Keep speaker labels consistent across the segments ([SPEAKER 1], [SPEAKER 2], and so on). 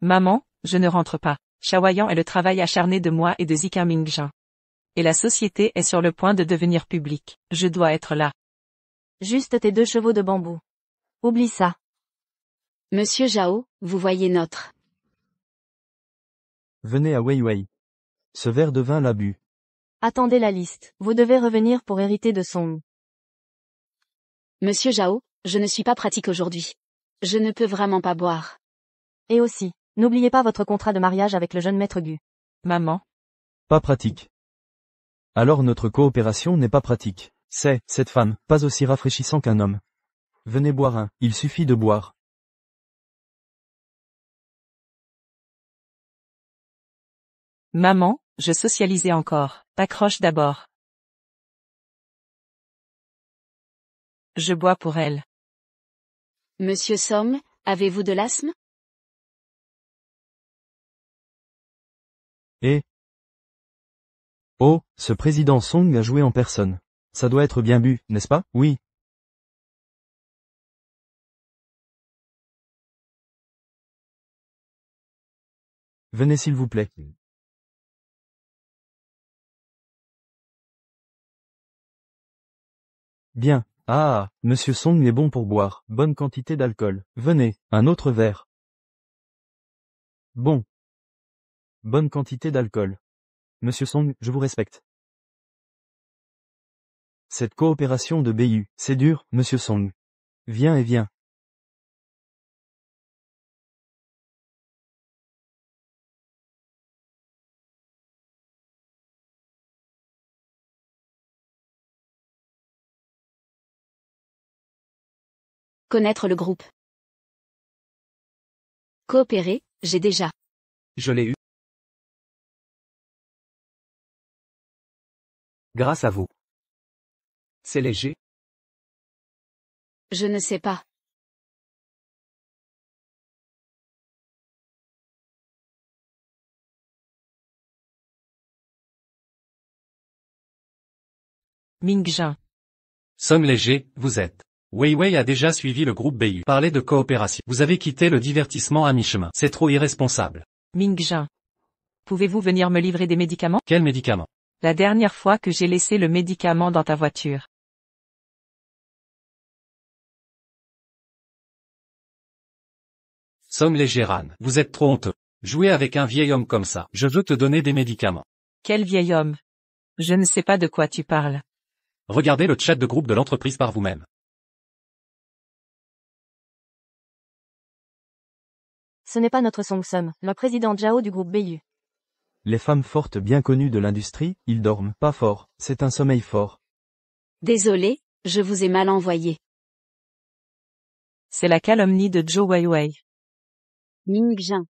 [SPEAKER 1] Maman, je ne rentre pas. Shaoyan est le travail acharné de moi et de Zika Mingjin. Et la société est sur le point de devenir publique. Je dois être là.
[SPEAKER 2] Juste tes 2 chevaux de bambou. Oublie ça.
[SPEAKER 3] Monsieur Zhao, vous voyez notre.
[SPEAKER 4] Venez à Weiwei. Ce verre de vin l'a bu.
[SPEAKER 2] Attendez la liste. Vous devez revenir pour hériter de Song.
[SPEAKER 3] Monsieur Zhao, je ne suis pas pratique aujourd'hui. Je ne peux vraiment pas boire.
[SPEAKER 2] Et aussi, n'oubliez pas votre contrat de mariage avec le jeune maître Gu.
[SPEAKER 1] Maman.
[SPEAKER 4] Pas pratique. Alors notre coopération n'est pas pratique. C'est, cette femme, pas aussi rafraîchissant qu'un homme. Venez boire un, il suffit de boire.
[SPEAKER 1] Maman, je socialisais encore. Accroche d'abord. Je bois pour elle.
[SPEAKER 3] Monsieur Song, avez-vous de l'asthme?
[SPEAKER 4] Et oh, ce président Song a joué en personne. Ça doit être bien bu, n'est-ce pas? Oui. Venez s'il vous plaît. Bien. Ah, Monsieur Song est bon pour boire. Bonne quantité d'alcool. Venez, un autre verre. Bon. Bonne quantité d'alcool. Monsieur Song, je vous respecte. Cette coopération de BU, c'est dur, Monsieur Song. Viens et viens.
[SPEAKER 3] Connaître le groupe. Coopérer, j'ai déjà.
[SPEAKER 5] Je l'ai eu. Grâce à vous. C'est léger.
[SPEAKER 3] Je ne sais pas.
[SPEAKER 1] Mingjin.
[SPEAKER 6] Somme léger, vous êtes. Weiwei a déjà suivi le groupe BU. Parlez de coopération. Vous avez quitté le divertissement à mi-chemin. C'est trop irresponsable.
[SPEAKER 1] Mingjin. Pouvez-vous venir me livrer des médicaments?
[SPEAKER 6] Quel médicament?
[SPEAKER 1] La dernière fois que j'ai laissé le médicament dans ta voiture.
[SPEAKER 6] Somme léger Ran. Vous êtes trop honteux. Jouer avec un vieil homme comme ça. Je veux te donner des médicaments.
[SPEAKER 1] Quel vieil homme. Je ne sais pas de quoi tu parles.
[SPEAKER 6] Regardez le chat de groupe de l'entreprise par vous-même.
[SPEAKER 2] Ce n'est pas notre Song Sum, le président Zhao du groupe BU.
[SPEAKER 4] Les femmes fortes bien connues de l'industrie, ils dorment pas fort, c'est un sommeil fort.
[SPEAKER 3] Désolé, je vous ai mal envoyé.
[SPEAKER 1] C'est la calomnie de Zhou Weiwei.
[SPEAKER 3] Mingjin.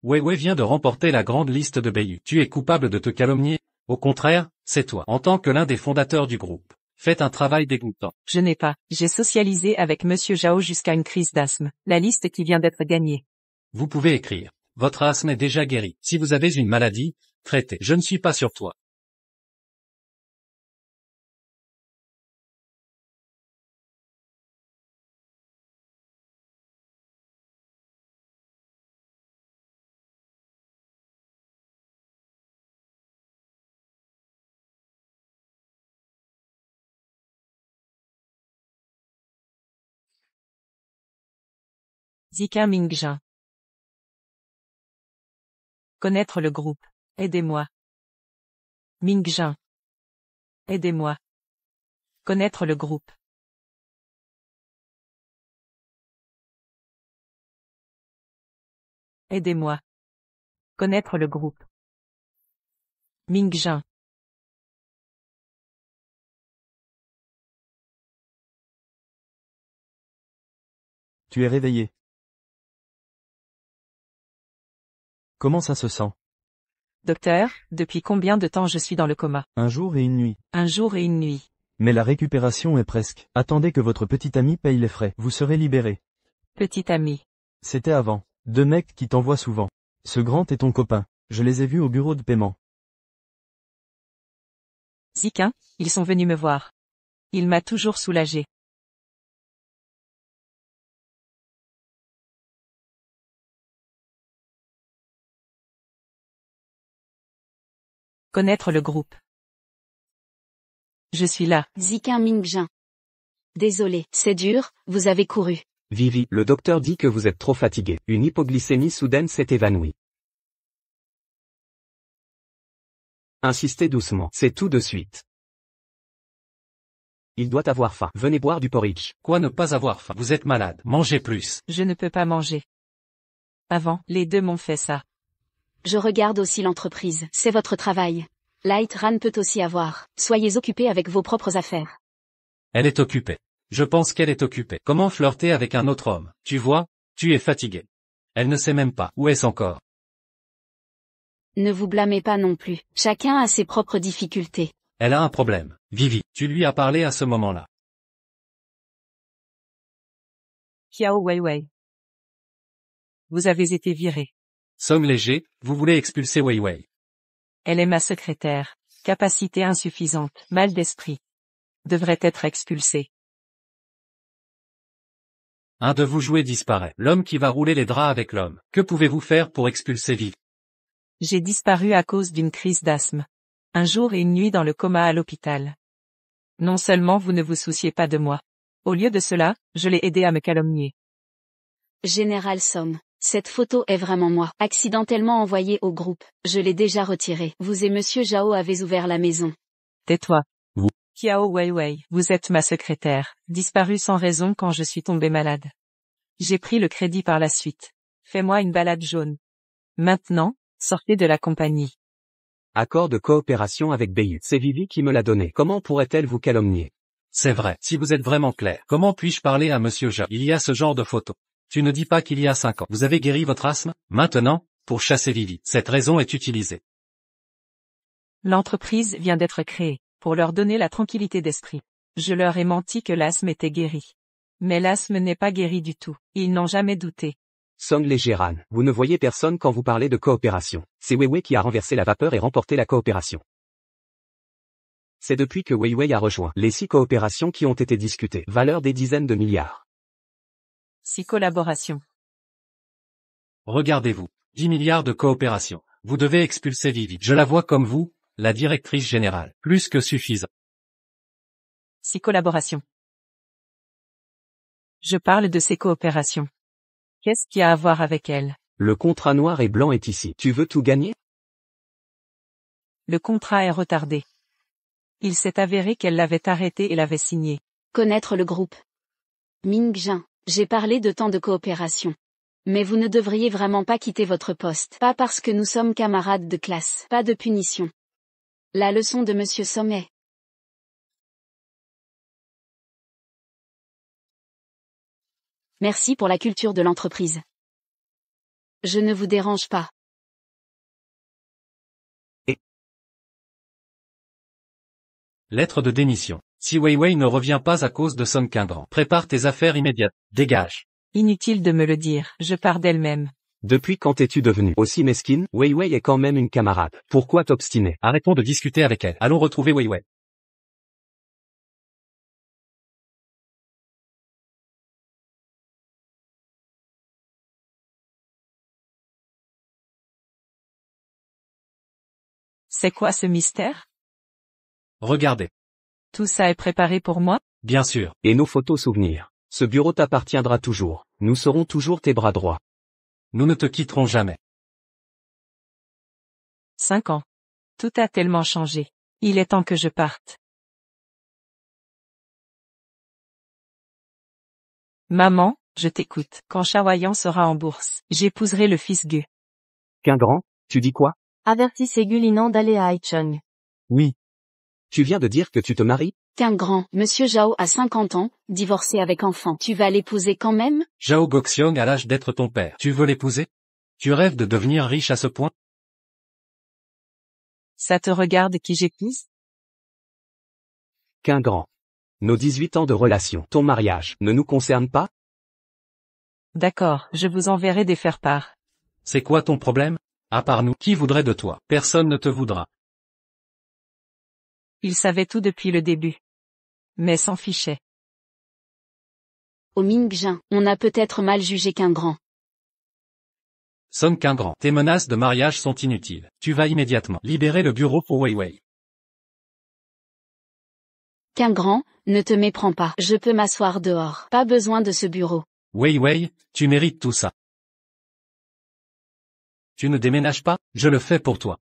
[SPEAKER 6] Weiwei vient de remporter la grande liste de BU. Tu es coupable de te calomnier. Au contraire, c'est toi. En tant que l'un des fondateurs du groupe. Faites un travail dégoûtant.
[SPEAKER 1] Je n'ai pas. J'ai socialisé avec Monsieur Zhao jusqu'à une crise d'asthme. La liste qui vient d'être gagnée.
[SPEAKER 6] Vous pouvez écrire. Votre asthme est déjà guéri. Si vous avez une maladie, traitez. Je ne suis pas sur toi.
[SPEAKER 1] Zika Mingjin. Connaître le groupe. Aidez-moi. Mingjin. Aidez-moi. Connaître le groupe. Aidez-moi. Connaître le groupe. Mingjin.
[SPEAKER 4] Tu es réveillé. Comment ça se sent?
[SPEAKER 1] Docteur, depuis combien de temps je suis dans le coma?
[SPEAKER 4] Un jour et une nuit.
[SPEAKER 1] Un jour et une nuit.
[SPEAKER 4] Mais la récupération est presque. Attendez que votre petit ami paye les frais. Vous serez libéré.
[SPEAKER 1] Petit ami.
[SPEAKER 4] C'était avant. 2 mecs qui t'envoient souvent. Ce grand est ton copain. Je les ai vus au bureau de paiement.
[SPEAKER 1] Zika, ils sont venus me voir. Il m'a toujours soulagé. Connaître le groupe. Je suis là.
[SPEAKER 3] Ziqin Mingjin. Désolé, c'est dur, vous avez couru.
[SPEAKER 5] Vivi, le docteur dit que vous êtes trop fatigué. Une hypoglycémie soudaine s'est évanouie. Insistez doucement, c'est tout de suite. Il doit avoir faim. Venez boire du porridge.
[SPEAKER 6] Quoi ne pas avoir faim? Vous êtes malade. Mangez plus.
[SPEAKER 1] Je ne peux pas manger. Avant, les deux m'ont fait ça.
[SPEAKER 3] Je regarde aussi l'entreprise, c'est votre travail. Light Ran peut aussi avoir. Soyez occupés avec vos propres affaires.
[SPEAKER 6] Elle est occupée. Je pense qu'elle est occupée. Comment flirter avec un autre homme? Tu vois, tu es fatigué. Elle ne sait même pas. Où est-ce encore?
[SPEAKER 3] Ne vous blâmez pas non plus. Chacun a ses propres difficultés.
[SPEAKER 6] Elle a un problème. Vivi, tu lui as parlé à ce moment-là.
[SPEAKER 1] Xiao Weiwei. Vous avez été viré.
[SPEAKER 6] Song Léger, vous voulez expulser Weiwei.
[SPEAKER 1] Elle est ma secrétaire. Capacité insuffisante. Mal d'esprit. Devrait être expulsée.
[SPEAKER 6] Un de vous jouets disparaît. L'homme qui va rouler les draps avec l'homme. Que pouvez-vous faire pour expulser Vivi?
[SPEAKER 1] J'ai disparu à cause d'une crise d'asthme. Un jour et une nuit dans le coma à l'hôpital. Non seulement vous ne vous souciez pas de moi. Au lieu de cela, je l'ai aidé à me calomnier.
[SPEAKER 3] Général Somme, cette photo est vraiment moi. Accidentellement envoyée au groupe. Je l'ai déjà retirée. Vous et Monsieur Zhao avez ouvert la maison.
[SPEAKER 1] Tais-toi.
[SPEAKER 6] Vous.
[SPEAKER 1] Xiao Weiwei, vous êtes ma secrétaire, disparue sans raison quand je suis tombée malade. J'ai pris le crédit par la suite. Fais-moi une balade jaune. Maintenant, sortez de la compagnie.
[SPEAKER 5] Accord de coopération avec Bayu. C'est Vivi qui me l'a donné. Comment pourrait-elle vous calomnier?
[SPEAKER 6] C'est vrai. Si vous êtes vraiment clair, comment puis-je parler à Monsieur Zhao? Il y a ce genre de photo. Tu ne dis pas qu'il y a 5 ans. Vous avez guéri votre asthme? Maintenant, pour chasser Vivi. Cette raison est utilisée.
[SPEAKER 1] L'entreprise vient d'être créée, pour leur donner la tranquillité d'esprit. Je leur ai menti que l'asthme était guéri. Mais l'asthme n'est pas guéri du tout. Ils n'ont jamais douté.
[SPEAKER 5] Song Légeran, vous ne voyez personne quand vous parlez de coopération. C'est Weiwei qui a renversé la vapeur et remporté la coopération. C'est depuis que Weiwei a rejoint les 6 coopérations qui ont été discutées, valeur des dizaines de milliards.
[SPEAKER 1] 6 collaborations.
[SPEAKER 6] Regardez-vous. 10 milliards de coopération. Vous devez expulser Vivi. Je la vois comme vous, la directrice générale. Plus que suffisant.
[SPEAKER 1] 6 collaborations. Je parle de ces coopérations. Qu'est-ce qu'il y a à voir avec elles?
[SPEAKER 5] Le contrat noir et blanc est ici. Tu veux tout gagner?
[SPEAKER 1] Le contrat est retardé. Il s'est avéré qu'elle l'avait arrêté et l'avait signé.
[SPEAKER 3] Connaître le groupe. Mingjin, j'ai parlé de temps de coopération. Mais vous ne devriez vraiment pas quitter votre poste. Pas parce que nous sommes camarades de classe. Pas de punition. La leçon de Monsieur Sommet. Merci pour la culture de l'entreprise. Je ne vous dérange pas.
[SPEAKER 6] Lettre de démission. Si Weiwei ne revient pas à cause de Song Qingran, prépare tes affaires immédiates. Dégage.
[SPEAKER 1] Inutile de me le dire, je pars d'elle-même.
[SPEAKER 5] Depuis quand es-tu devenue aussi mesquine? Weiwei est quand même une camarade. Pourquoi t'obstiner?
[SPEAKER 6] Arrêtons de discuter avec elle. Allons retrouver Weiwei.
[SPEAKER 1] C'est quoi ce mystère?
[SPEAKER 6] Regardez.
[SPEAKER 1] Tout ça est préparé pour moi?
[SPEAKER 6] Bien sûr.
[SPEAKER 5] Et nos photos souvenirs. Ce bureau t'appartiendra toujours. Nous serons toujours tes bras droits.
[SPEAKER 6] Nous ne te quitterons jamais.
[SPEAKER 1] 5 ans. Tout a tellement changé. Il est temps que je parte. Maman, je t'écoute. Quand Shaoyan sera en bourse, j'épouserai le fils Gu.
[SPEAKER 5] Qingran, tu dis quoi?
[SPEAKER 2] Avertissez Gulinan d'aller à Haicheng.
[SPEAKER 4] Oui.
[SPEAKER 5] Tu viens de dire que tu te maries?
[SPEAKER 3] Qingran, Monsieur Zhao a 50 ans, divorcé avec enfant. Tu vas l'épouser quand même?
[SPEAKER 6] Zhao Goxiong a l'âge d'être ton père. Tu veux l'épouser? Tu rêves de devenir riche à ce point?
[SPEAKER 1] Ça te regarde qui j'épouse?
[SPEAKER 5] Qingran. Nos 18 ans de relation, ton mariage, ne nous concerne pas?
[SPEAKER 1] D'accord, je vous enverrai des faire-part.
[SPEAKER 6] C'est quoi ton problème? À part nous, qui voudrait de toi? Personne ne te voudra.
[SPEAKER 1] Il savait tout depuis le début. Mais s'en fichait.
[SPEAKER 3] Au Mingjin, on a peut-être mal jugé Qingran.
[SPEAKER 6] Sonne qu'un grand. Tes menaces de mariage sont inutiles. Tu vas immédiatement libérer le bureau pour Wei Wei.
[SPEAKER 3] Qu'un grand, ne te méprends pas. Je peux m'asseoir dehors. Pas besoin de ce bureau.
[SPEAKER 6] Wei Wei, tu mérites tout ça. Tu ne déménages pas, je le fais pour toi.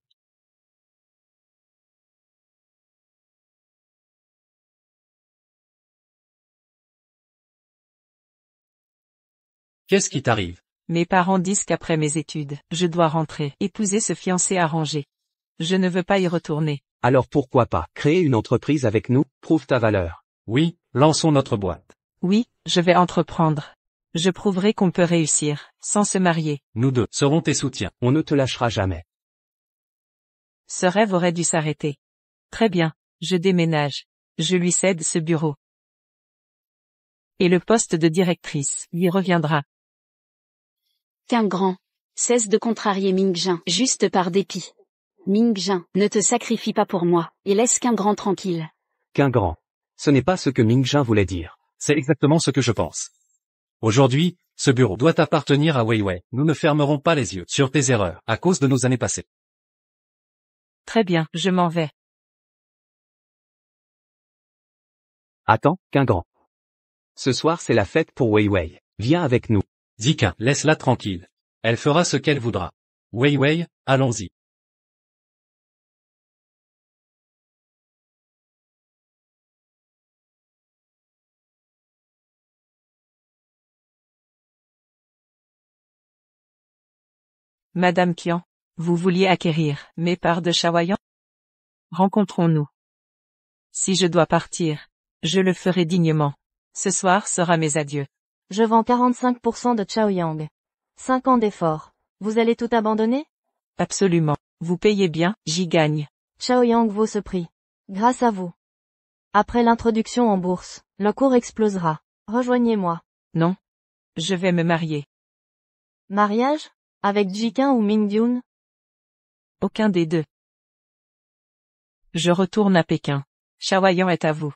[SPEAKER 6] Qu'est-ce qui t'arrive?
[SPEAKER 1] Mes parents disent qu'après mes études, je dois rentrer, épouser ce fiancé arrangé. Je ne veux pas y retourner.
[SPEAKER 5] Alors pourquoi pas créer une entreprise avec nous, prouve ta valeur.
[SPEAKER 6] Oui, lançons notre boîte.
[SPEAKER 1] Oui, je vais entreprendre. Je prouverai qu'on peut réussir, sans se marier.
[SPEAKER 6] Nous deux serons tes soutiens.
[SPEAKER 5] On ne te lâchera jamais.
[SPEAKER 1] Ce rêve aurait dû s'arrêter. Très bien, je déménage. Je lui cède ce bureau. Et le poste de directrice lui reviendra.
[SPEAKER 3] Qu'un grand. Cesse de contrarier Mingjin, juste par dépit. Mingjin, ne te sacrifie pas pour moi, et laisse qu'un grand tranquille.
[SPEAKER 5] Qu'un grand. Ce n'est pas ce que Mingjin voulait dire.
[SPEAKER 6] C'est exactement ce que je pense. Aujourd'hui, ce bureau doit appartenir à Wei Wei. Nous ne fermerons pas les yeux sur tes erreurs, à cause de nos années passées.
[SPEAKER 1] Très bien, je m'en vais.
[SPEAKER 5] Attends, qu'un grand. Ce soir c'est la fête pour Wei Wei. Viens avec nous.
[SPEAKER 6] Zika, laisse-la tranquille. Elle fera ce qu'elle voudra. Wei Wei, allons-y.
[SPEAKER 1] Madame Qian, vous vouliez acquérir mes parts de Chaoyang? Rencontrons-nous. Si je dois partir, je le ferai dignement. Ce soir sera mes adieux.
[SPEAKER 2] Je vends 45% de Chaoyang. 5 ans d'efforts. Vous allez tout abandonner?
[SPEAKER 1] Absolument. Vous payez bien, j'y gagne.
[SPEAKER 2] Chaoyang vaut ce prix. Grâce à vous. Après l'introduction en bourse, le cours explosera. Rejoignez-moi.
[SPEAKER 1] Non. Je vais me marier.
[SPEAKER 2] Mariage? Avec Jikin ou Mingdyun?
[SPEAKER 1] Aucun des deux. Je retourne à Pékin. Chaoyang est à vous.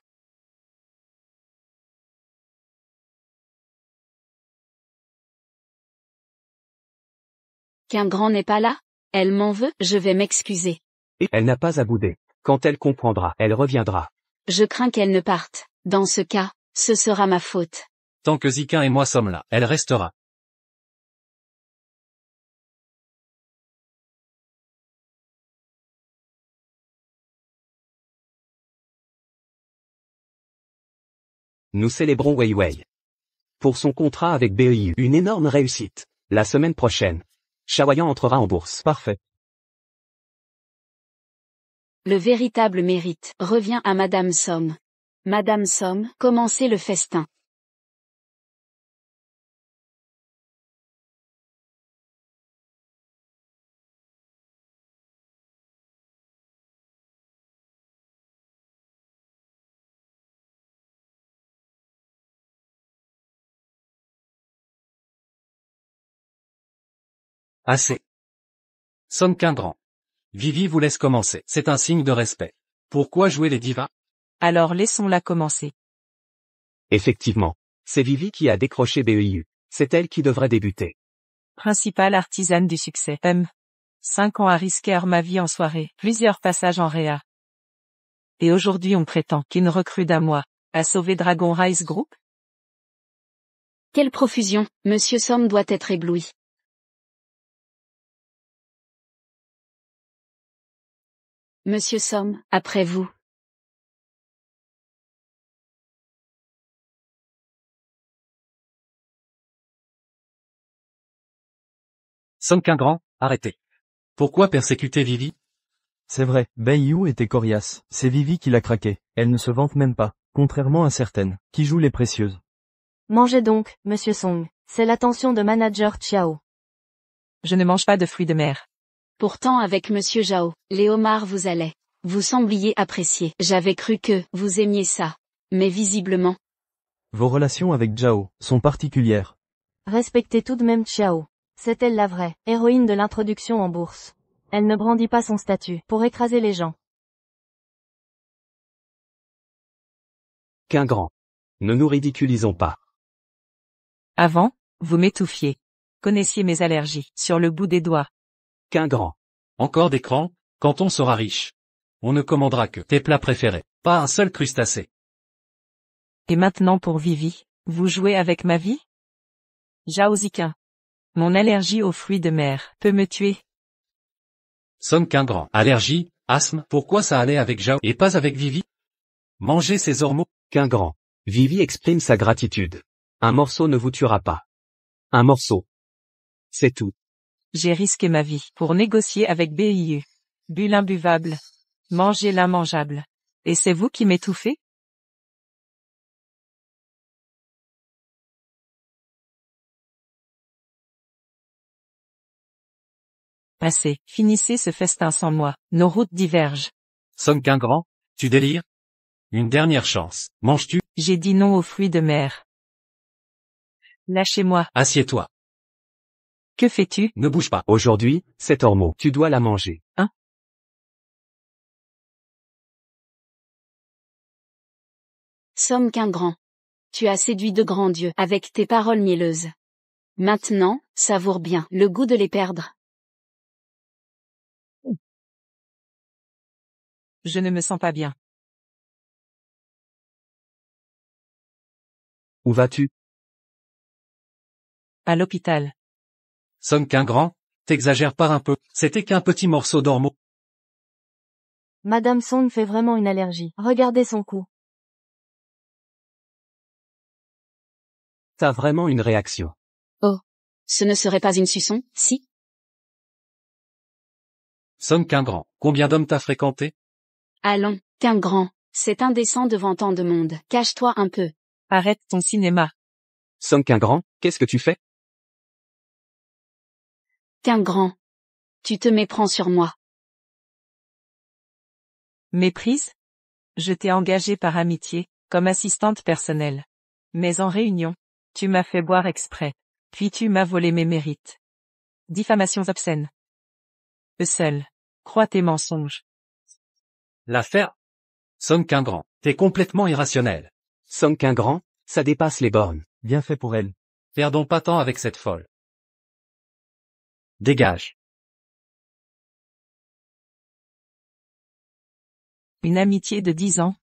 [SPEAKER 3] Qu'un grand n'est pas là? Elle m'en veut, je vais m'excuser.
[SPEAKER 5] Et elle n'a pas à bouder. Quand elle comprendra, elle reviendra.
[SPEAKER 3] Je crains qu'elle ne parte. Dans ce cas, ce sera ma faute.
[SPEAKER 6] Tant que Zika et moi sommes là, elle restera.
[SPEAKER 5] Nous célébrons Wei Wei. Pour son contrat avec BEIU, une énorme réussite. La semaine prochaine, Chaoyang entrera en bourse.
[SPEAKER 4] Parfait.
[SPEAKER 3] Le véritable mérite revient à Madame Somme. Madame Somme, commencez le festin.
[SPEAKER 6] Assez. Sonne qu'un grand. Vivi vous laisse commencer. C'est un signe de respect. Pourquoi jouer les divas?
[SPEAKER 1] Alors laissons-la commencer.
[SPEAKER 5] Effectivement. C'est Vivi qui a décroché BEIU. C'est elle qui devrait débuter.
[SPEAKER 1] Principale artisane du succès. 5 ans à risquer ma vie en soirée, plusieurs passages en réa. Et aujourd'hui on prétend qu'une recrue d'un mois a sauvé Dragon Rise Group?
[SPEAKER 3] Quelle profusion, Monsieur Somme doit être ébloui. Monsieur Somme, après vous.
[SPEAKER 6] Sonne qu'un grand, arrêtez. Pourquoi persécuter Vivi?
[SPEAKER 4] C'est vrai, BEIU était coriace. C'est Vivi qui l'a craqué. Elle ne se vante même pas. Contrairement à certaines, qui jouent les précieuses.
[SPEAKER 2] Mangez donc, Monsieur Song. C'est l'attention de manager Chiao.
[SPEAKER 1] Je ne mange pas de fruits de mer.
[SPEAKER 3] Pourtant avec Monsieur Zhao, les homards vous allaient. Vous sembliez apprécier. J'avais cru que vous aimiez ça. Mais visiblement.
[SPEAKER 4] Vos relations avec Zhao sont particulières.
[SPEAKER 2] Respectez tout de même Chiao. C'est elle la vraie héroïne de l'introduction en bourse. Elle ne brandit pas son statut pour écraser les gens.
[SPEAKER 5] Qu'un grand. Ne nous ridiculisons pas.
[SPEAKER 1] Avant, vous m'étouffiez. Connaissiez mes allergies, sur le bout des doigts.
[SPEAKER 5] Qu'un grand.
[SPEAKER 6] Encore des crans, quand on sera riche. On ne commandera que tes plats préférés, pas un seul crustacé.
[SPEAKER 1] Et maintenant pour Vivi, vous jouez avec ma vie? Jaoziquin. Mon allergie aux fruits de mer peut me tuer.
[SPEAKER 6] Somme qu'un grand. Allergie, asthme, pourquoi ça allait avec Jao et pas avec Vivi? Manger ses ormeaux.
[SPEAKER 5] Qu'un grand. Vivi exprime sa gratitude. Un morceau ne vous tuera pas. Un morceau. C'est tout.
[SPEAKER 1] J'ai risqué ma vie pour négocier avec BIU. Bu l'imbuvable. Manger l'immangeable. Et c'est vous qui m'étouffez? Assez, finissez ce festin sans moi, nos routes divergent.
[SPEAKER 6] Somme qu'un grand. Tu délires? Une dernière chance. Manges-tu?
[SPEAKER 1] J'ai dit non aux fruits de mer. Lâchez-moi.
[SPEAKER 6] Assieds-toi.
[SPEAKER 1] Que fais-tu?
[SPEAKER 6] Ne bouge pas.
[SPEAKER 5] Aujourd'hui, cet ormeau, tu dois la manger.
[SPEAKER 3] Somme qu'un grand. Tu as séduit de grands dieux avec tes paroles mielleuses. Maintenant, savoure bien le goût de les perdre.
[SPEAKER 1] Je ne me sens pas bien.
[SPEAKER 5] Où vas-tu?
[SPEAKER 1] À l'hôpital.
[SPEAKER 6] Somme qu'un grand. T'exagères pas un peu, c'était qu'un petit morceau d'ormeau.
[SPEAKER 2] Madame Song fait vraiment une allergie. Regardez son cou.
[SPEAKER 5] T'as vraiment une réaction.
[SPEAKER 3] Ce ne serait pas une suçon, si?
[SPEAKER 6] Somme qu'un grand. Combien d'hommes t'as fréquenté?
[SPEAKER 3] Allons, qu'un grand. C'est indécent devant tant de monde. Cache-toi un peu.
[SPEAKER 1] Arrête ton cinéma.
[SPEAKER 5] Somme qu'un grand, qu'est-ce que tu fais?
[SPEAKER 3] Qu'un grand. Tu te méprends sur moi.
[SPEAKER 1] Méprise? Je t'ai engagée par amitié, comme assistante personnelle. Mais en réunion, tu m'as fait boire exprès. Puis tu m'as volé mes mérites. Diffamations obscènes. Eux seuls. Crois tes mensonges.
[SPEAKER 6] L'affaire? Somme qu'un grand. T'es complètement irrationnel.
[SPEAKER 5] Somme qu'un grand, ça dépasse les bornes.
[SPEAKER 4] Bien fait pour elle.
[SPEAKER 6] Perdons pas temps avec cette folle. Dégage.
[SPEAKER 1] Une amitié de 10 ans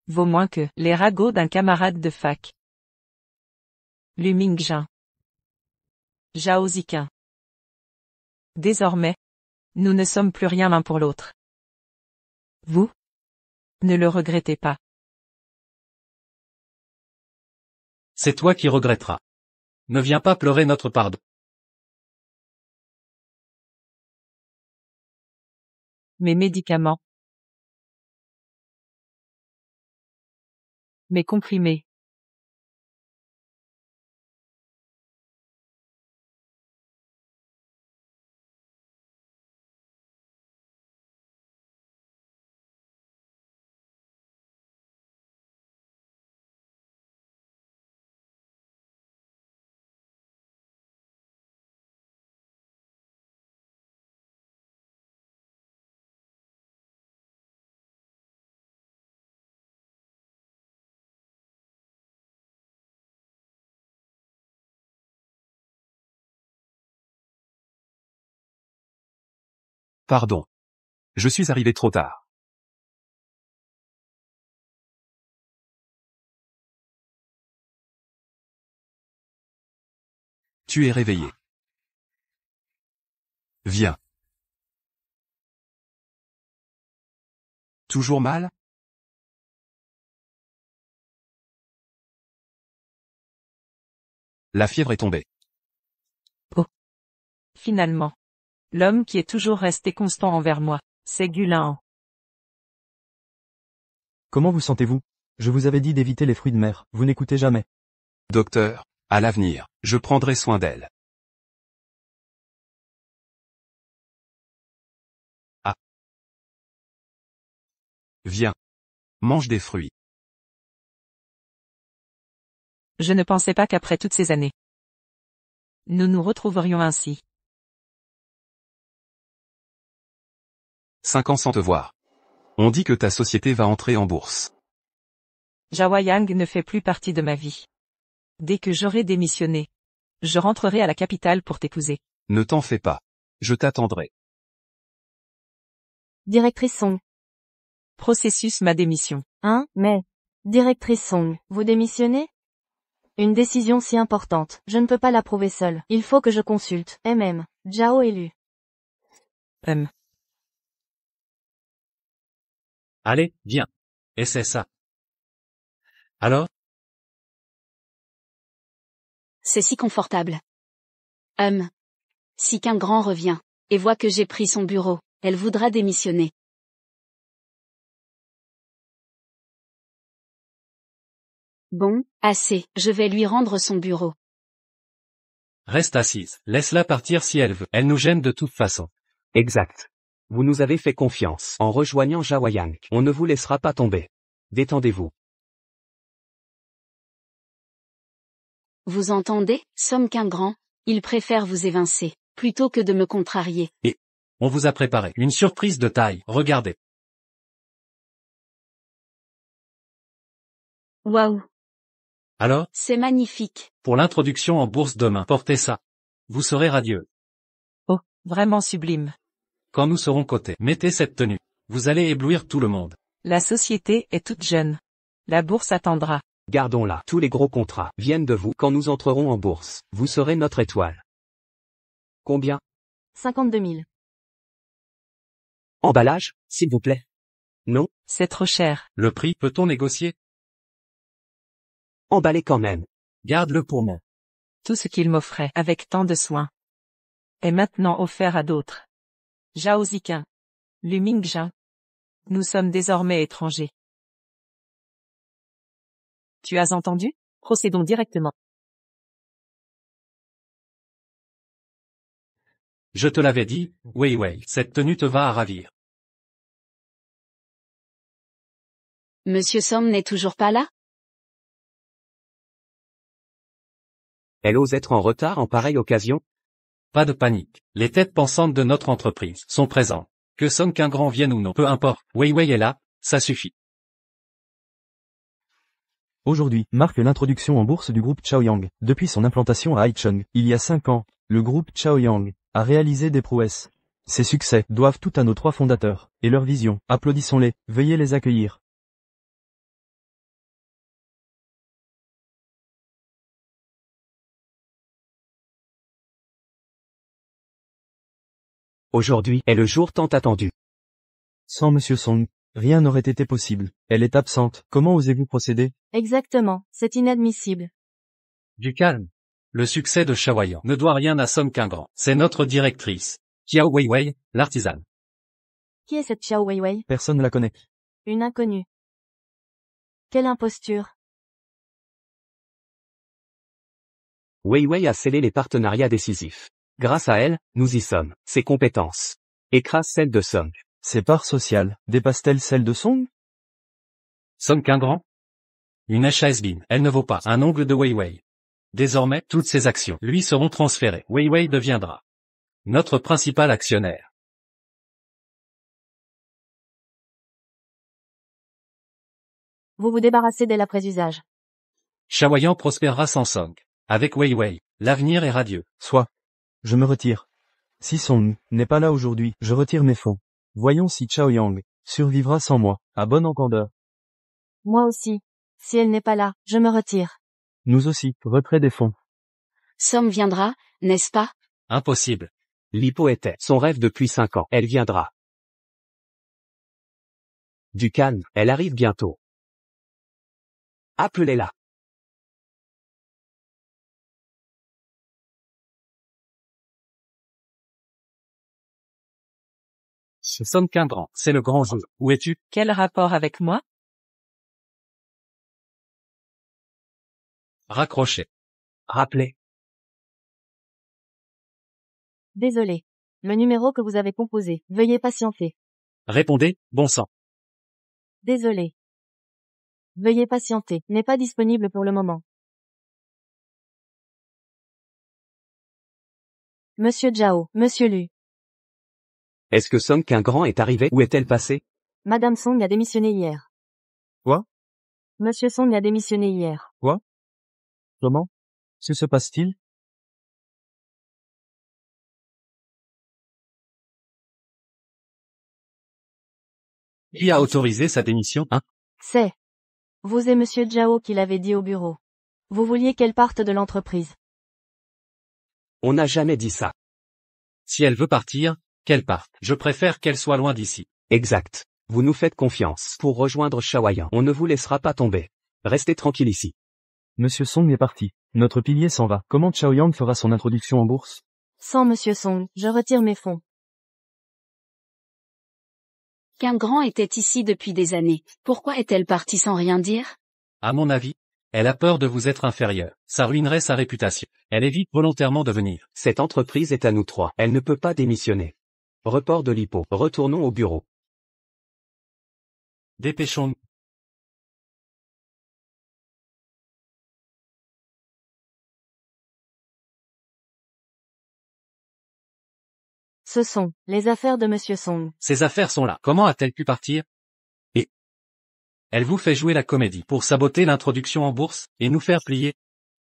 [SPEAKER 1] vaut moins que les ragots d'un camarade de fac. Lu Mingjin. Zhao Ziqin. Désormais, nous ne sommes plus rien l'un pour l'autre. Vous? Ne le regrettez pas.
[SPEAKER 6] C'est toi qui regretteras. Ne viens pas pleurer notre pardon.
[SPEAKER 1] Mes médicaments. Mes comprimés.
[SPEAKER 7] Pardon. Je suis arrivé trop tard. Tu es réveillé. Viens. Toujours mal? La fièvre est tombée.
[SPEAKER 1] Finalement. L'homme qui est toujours resté constant envers moi, c'est Gulin.
[SPEAKER 4] Comment vous sentez-vous? Je vous avais dit d'éviter les fruits de mer, vous n'écoutez jamais.
[SPEAKER 7] Docteur, à l'avenir, je prendrai soin d'elle. Ah. Viens. Mange des fruits.
[SPEAKER 1] Je ne pensais pas qu'après toutes ces années, nous nous retrouverions ainsi.
[SPEAKER 7] 5 ans sans te voir. On dit que ta société va entrer en bourse.
[SPEAKER 1] Jawayang ne fait plus partie de ma vie. Dès que j'aurai démissionné, Je rentrerai à la capitale pour t'épouser.
[SPEAKER 7] Ne t'en fais pas. Je t'attendrai.
[SPEAKER 2] Directrice Song.
[SPEAKER 1] Processus ma démission.
[SPEAKER 2] Hein, mais... Directrice Song, vous démissionnez? Une décision si importante, je ne peux pas l'approuver seule. Il faut que je consulte. Zhao élu.
[SPEAKER 6] Allez, viens. Et c'est ça. Alors?
[SPEAKER 3] C'est si confortable. Si qu'un grand revient, et voit que j'ai pris son bureau, elle voudra démissionner. Bon, assez, je vais lui rendre son bureau.
[SPEAKER 6] Reste assise. Laisse-la partir si elle veut. Elle nous gêne de toute façon.
[SPEAKER 5] Exact. Vous nous avez fait confiance. En rejoignant Zhao Yang, on ne vous laissera pas tomber. Détendez-vous.
[SPEAKER 3] Vous entendez, somme qu'un grand, il préfère vous évincer, plutôt que de me contrarier.
[SPEAKER 6] On vous a préparé une surprise de taille. Regardez.
[SPEAKER 3] Waouh,
[SPEAKER 6] Alors,
[SPEAKER 3] c'est magnifique.
[SPEAKER 6] pour l'introduction en bourse demain, portez ça. Vous serez radieux.
[SPEAKER 1] Oh, vraiment sublime.
[SPEAKER 6] Quand nous serons cotés, mettez cette tenue. Vous allez éblouir tout le monde.
[SPEAKER 1] La société est toute jeune. La bourse attendra.
[SPEAKER 5] Gardons-la. Tous les gros contrats viennent de vous. Quand nous entrerons en bourse, vous serez notre étoile. Combien?
[SPEAKER 2] 52 000.
[SPEAKER 5] Emballage, s'il vous plaît. Non?
[SPEAKER 1] C'est trop cher.
[SPEAKER 6] Le prix, peut-on négocier?
[SPEAKER 5] Emballez quand même.
[SPEAKER 6] Garde-le pour moi.
[SPEAKER 1] Tout ce qu'il m'offrait avec tant de soin est maintenant offert à d'autres. Zhao Ziqin. Lu Mingjin. Nous sommes désormais étrangers. Tu as entendu? Procédons directement.
[SPEAKER 6] Je te l'avais dit, Wei Wei, cette tenue te va à ravir.
[SPEAKER 3] Monsieur Somme n'est toujours pas là?
[SPEAKER 5] Elle ose être en retard en pareille occasion?
[SPEAKER 6] Pas de panique. Les têtes pensantes de notre entreprise sont présentes. Que Song qu'un grand vienne ou non, peu importe. Wei Wei est là, ça suffit.
[SPEAKER 4] Aujourd'hui marque l'introduction en bourse du groupe Chaoyang. Depuis son implantation à Haicheng, il y a 5 ans, le groupe Chaoyang a réalisé des prouesses. Ces succès doivent tout à nos 3 fondateurs et leur vision. Applaudissons-les, veuillez les accueillir.
[SPEAKER 5] Aujourd'hui est le jour tant attendu.
[SPEAKER 4] Sans Monsieur Song, rien n'aurait été possible. Elle est absente. Comment osez-vous procéder?
[SPEAKER 2] Exactement, c'est inadmissible.
[SPEAKER 6] Du calme. Le succès de Chaoyang ne doit rien à Song qu'un grand. C'est notre directrice. Xiao Wei Wei, l'artisane.
[SPEAKER 2] Qui est cette Xiao Weiwei?
[SPEAKER 4] Personne ne la connaît.
[SPEAKER 2] Une inconnue. Quelle imposture.
[SPEAKER 5] Wei Wei a scellé les partenariats décisifs. Grâce à elle, nous y sommes. Ses compétences écrasent celles de Song.
[SPEAKER 4] Ses parts sociales dépassent-elles celles de Song?
[SPEAKER 6] Song qu'un grand? Une has-been. Elle ne vaut pas un ongle de Wei Wei. Désormais, toutes ses actions lui seront transférées. Wei Wei deviendra notre principal actionnaire.
[SPEAKER 2] Vous vous débarrassez dès l'après-usage.
[SPEAKER 6] Chaoyang prospérera sans Song. Avec Wei Wei, l'avenir est radieux.
[SPEAKER 4] Soit. Je me retire. Si Song n'est pas là aujourd'hui, je retire mes fonds. Voyons si Chaoyang survivra sans moi. À bon entendeur.
[SPEAKER 2] Moi aussi. Si elle n'est pas là, je me retire.
[SPEAKER 4] Nous aussi, retrait des fonds.
[SPEAKER 3] Somme viendra, n'est-ce pas?
[SPEAKER 6] Impossible.
[SPEAKER 5] L'hypo était son rêve depuis 5 ans. Elle viendra. Du calme, elle arrive bientôt. Appelez-la.
[SPEAKER 6] Ce Song qu'un grand, c'est le grand jeu. Où es-tu?
[SPEAKER 1] Quel rapport avec moi?
[SPEAKER 6] Raccroché.
[SPEAKER 5] Rappelez.
[SPEAKER 2] Désolé. Le numéro que vous avez composé, veuillez patienter.
[SPEAKER 6] Répondez, bon sang.
[SPEAKER 2] Désolé. Veuillez patienter, n'est pas disponible pour le moment. Monsieur Zhao, Monsieur Lu.
[SPEAKER 5] Est-ce que Song qu'un grand est arrivé? Où est-elle passée?
[SPEAKER 2] Madame Song a démissionné hier.
[SPEAKER 4] Quoi?
[SPEAKER 2] Monsieur Song a démissionné hier.
[SPEAKER 4] Comment? Que se passe-t-il?
[SPEAKER 6] Qui a autorisé sa démission, hein?
[SPEAKER 2] C'est vous et monsieur Zhao qui l'avez dit au bureau. Vous vouliez qu'elle parte de l'entreprise.
[SPEAKER 5] On n'a jamais dit ça.
[SPEAKER 6] Si elle veut partir, qu'elle parte. Je préfère qu'elle soit loin d'ici.
[SPEAKER 5] Exact. Vous nous faites confiance. Pour rejoindre Shaoyan, on ne vous laissera pas tomber. Restez tranquille ici.
[SPEAKER 4] Monsieur Song est parti. Notre pilier s'en va. Comment Chaoyang fera son introduction en bourse?
[SPEAKER 2] Sans monsieur Song, je retire mes fonds.
[SPEAKER 3] Qu'un grand était ici depuis des années. Pourquoi est-elle partie sans rien dire?
[SPEAKER 6] À mon avis, elle a peur de vous être inférieure. Ça ruinerait sa réputation. Elle évite volontairement de venir.
[SPEAKER 5] Cette entreprise est à nous trois. Elle ne peut pas démissionner. Report de l'hypo. Retournons au bureau.
[SPEAKER 6] Dépêchons-nous.
[SPEAKER 2] Ce sont les affaires de monsieur Song.
[SPEAKER 6] Ses affaires sont là. Comment a-t-elle pu partir? Et elle vous fait jouer la comédie pour saboter l'introduction en bourse et nous faire plier.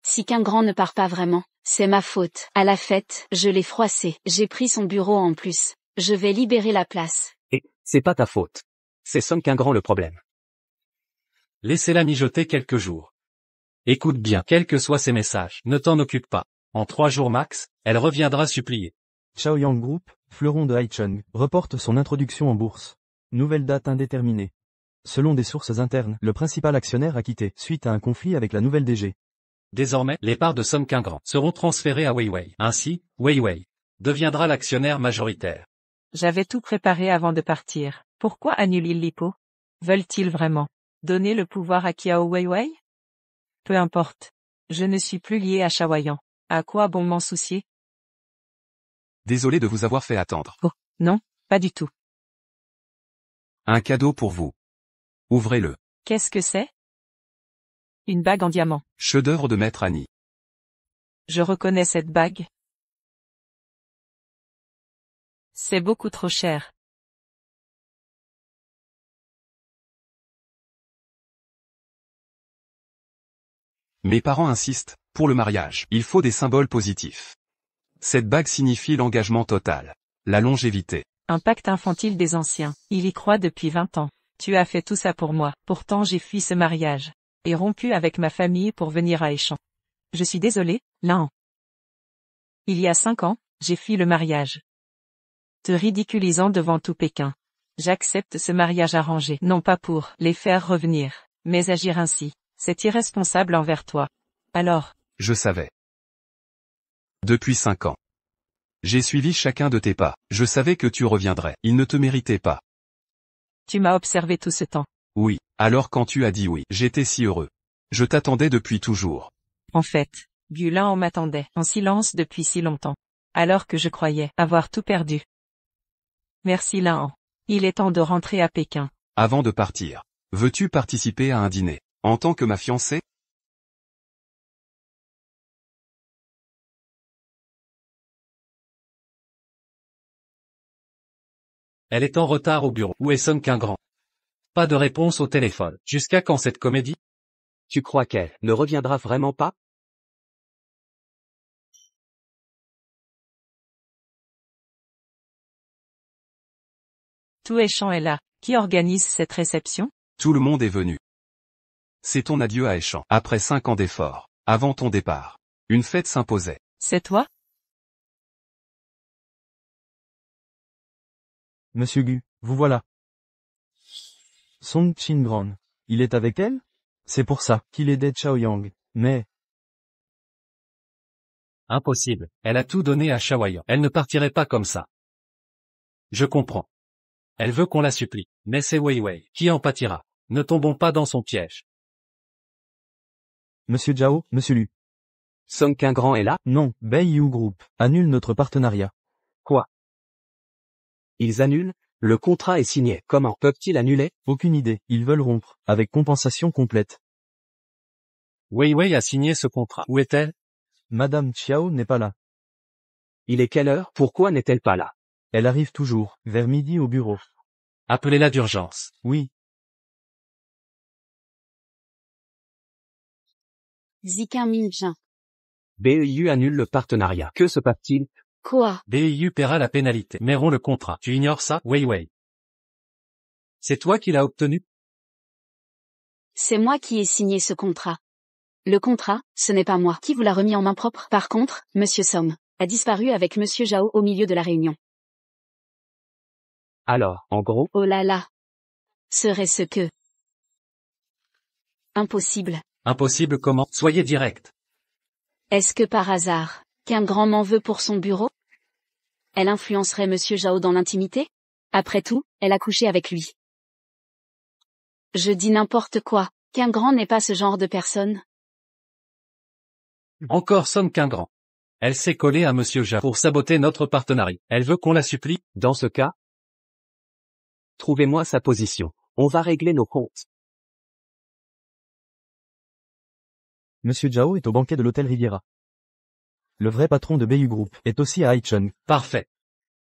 [SPEAKER 3] Si qu'un grand ne part pas vraiment, c'est ma faute. À la fête, je l'ai froissé. J'ai pris son bureau en plus. Je vais libérer la place.
[SPEAKER 5] Et c'est pas ta faute. C'est Song Qingran le problème.
[SPEAKER 6] Laissez-la mijoter quelques jours. Écoute bien, quels que soient ses messages, ne t'en occupe pas. En 3 jours max, elle reviendra supplier.
[SPEAKER 4] Chaoyang Group, fleuron de Haichung, reporte son introduction en bourse. Nouvelle date indéterminée. Selon des sources internes, le principal actionnaire a quitté, suite à un conflit avec la nouvelle DG.
[SPEAKER 6] Désormais, les parts de Song Qingran seront transférées à Weiwei. Ainsi, Weiwei deviendra l'actionnaire majoritaire.
[SPEAKER 1] J'avais tout préparé avant de partir. Pourquoi annuler l'hypo? Veulent-ils vraiment donner le pouvoir à Kiao Weiwei? Peu importe. Je ne suis plus lié à Shaoyan. À quoi bon m'en soucier?
[SPEAKER 7] Désolé de vous avoir fait attendre.
[SPEAKER 1] Non, pas du tout.
[SPEAKER 7] Un cadeau pour vous. Ouvrez-le.
[SPEAKER 1] Qu'est-ce que c'est? Une bague en diamant.
[SPEAKER 7] Chef-d'œuvre de Maître Annie.
[SPEAKER 1] Je reconnais cette bague. C'est beaucoup trop cher.
[SPEAKER 7] Mes parents insistent, pour le mariage, il faut des symboles positifs. Cette bague signifie l'engagement total. La longévité.
[SPEAKER 1] Un pacte infantile des anciens. Il y croit depuis 20 ans. Tu as fait tout ça pour moi. Pourtant j'ai fui ce mariage. Et rompu avec ma famille pour venir à Échamps. Je suis désolé, Lan. Il y a 5 ans, j'ai fui le mariage. Te ridiculisant devant tout Pékin. J'accepte ce mariage arrangé. Non pas pour les faire revenir, mais agir ainsi. C'est irresponsable envers toi. Alors.
[SPEAKER 7] Je savais. Depuis 5 ans. J'ai suivi chacun de tes pas. Je savais que tu reviendrais. Il ne te méritait pas.
[SPEAKER 1] Tu m'as observé tout ce temps.
[SPEAKER 7] Oui, alors quand tu as dit oui, j'étais si heureux. Je t'attendais depuis toujours.
[SPEAKER 1] En fait, Gulan m'attendait en silence depuis si longtemps. Alors que je croyais avoir tout perdu. Merci Lan. Il est temps de rentrer à Pékin.
[SPEAKER 7] Avant de partir, veux-tu participer à un dîner, en tant que ma fiancée?
[SPEAKER 6] Elle est en retard au bureau. Où est Song Qingran? Pas de réponse au téléphone. Jusqu'à quand cette comédie?
[SPEAKER 5] Tu crois qu'elle ne reviendra vraiment pas?
[SPEAKER 1] Tout Échamps est là. Qui organise cette réception?
[SPEAKER 7] Tout le monde est venu. C'est ton adieu à Échamps. Après 5 ans d'efforts, avant ton départ, une fête s'imposait.
[SPEAKER 1] C'est toi?
[SPEAKER 4] Monsieur Gu, vous voilà. Song Qingran. Il est avec elle? C'est pour ça qu'il aidait Chaoyang. Mais,
[SPEAKER 6] Impossible. Elle a tout donné à Shaoyan. Elle ne partirait pas comme ça. Je comprends. Elle veut qu'on la supplie. Mais c'est Weiwei qui en pâtira. Ne tombons pas dans son piège.
[SPEAKER 4] Monsieur Zhao, Monsieur Lu.
[SPEAKER 5] Song Qingran est là?
[SPEAKER 4] Non, Beiyu Group annule notre partenariat.
[SPEAKER 5] Quoi? Ils annulent? Le contrat est signé. Comment peuvent-ils annuler?
[SPEAKER 4] Aucune idée, ils veulent rompre, avec compensation complète.
[SPEAKER 6] Weiwei a signé ce contrat. Où est-elle?
[SPEAKER 4] Madame Chiao n'est pas là.
[SPEAKER 5] Il est quelle heure? Pourquoi n'est-elle pas là?
[SPEAKER 4] Elle arrive toujours, vers midi au bureau.
[SPEAKER 6] Appelez-la d'urgence.
[SPEAKER 4] Oui,
[SPEAKER 3] Ziqin Mingjin.
[SPEAKER 5] BEU annule le partenariat. Que se passe-t-il?
[SPEAKER 3] Quoi?
[SPEAKER 6] BIU paiera la pénalité. Mais rompt le contrat. Tu ignores ça, Weiwei? C'est toi qui l'as obtenu?
[SPEAKER 3] C'est moi qui ai signé ce contrat. Le contrat, ce n'est pas moi qui vous l'a remis en main propre. Par contre, Monsieur Song a disparu avec Monsieur Zhao au milieu de la réunion.
[SPEAKER 5] Alors, en gros,
[SPEAKER 3] Oh là là. Serait-ce que... Impossible.
[SPEAKER 6] Impossible comment? Soyez direct.
[SPEAKER 3] Est-ce que par hasard, qu'un grand m'en veut pour son bureau? Elle influencerait Monsieur Zhao dans l'intimité? Après tout, elle a couché avec lui. Je dis n'importe quoi, qu'un grand n'est pas ce genre de personne.
[SPEAKER 6] Encore Song Qingrand. Elle s'est collée à Monsieur Zhao pour saboter notre partenariat. Elle veut qu'on la supplie?
[SPEAKER 5] dans ce cas, trouvez-moi sa position. On va régler nos comptes.
[SPEAKER 4] Monsieur Zhao est au banquet de l'hôtel Riviera. Le vrai patron de Beiyu Group est aussi à Haichung.
[SPEAKER 6] Parfait.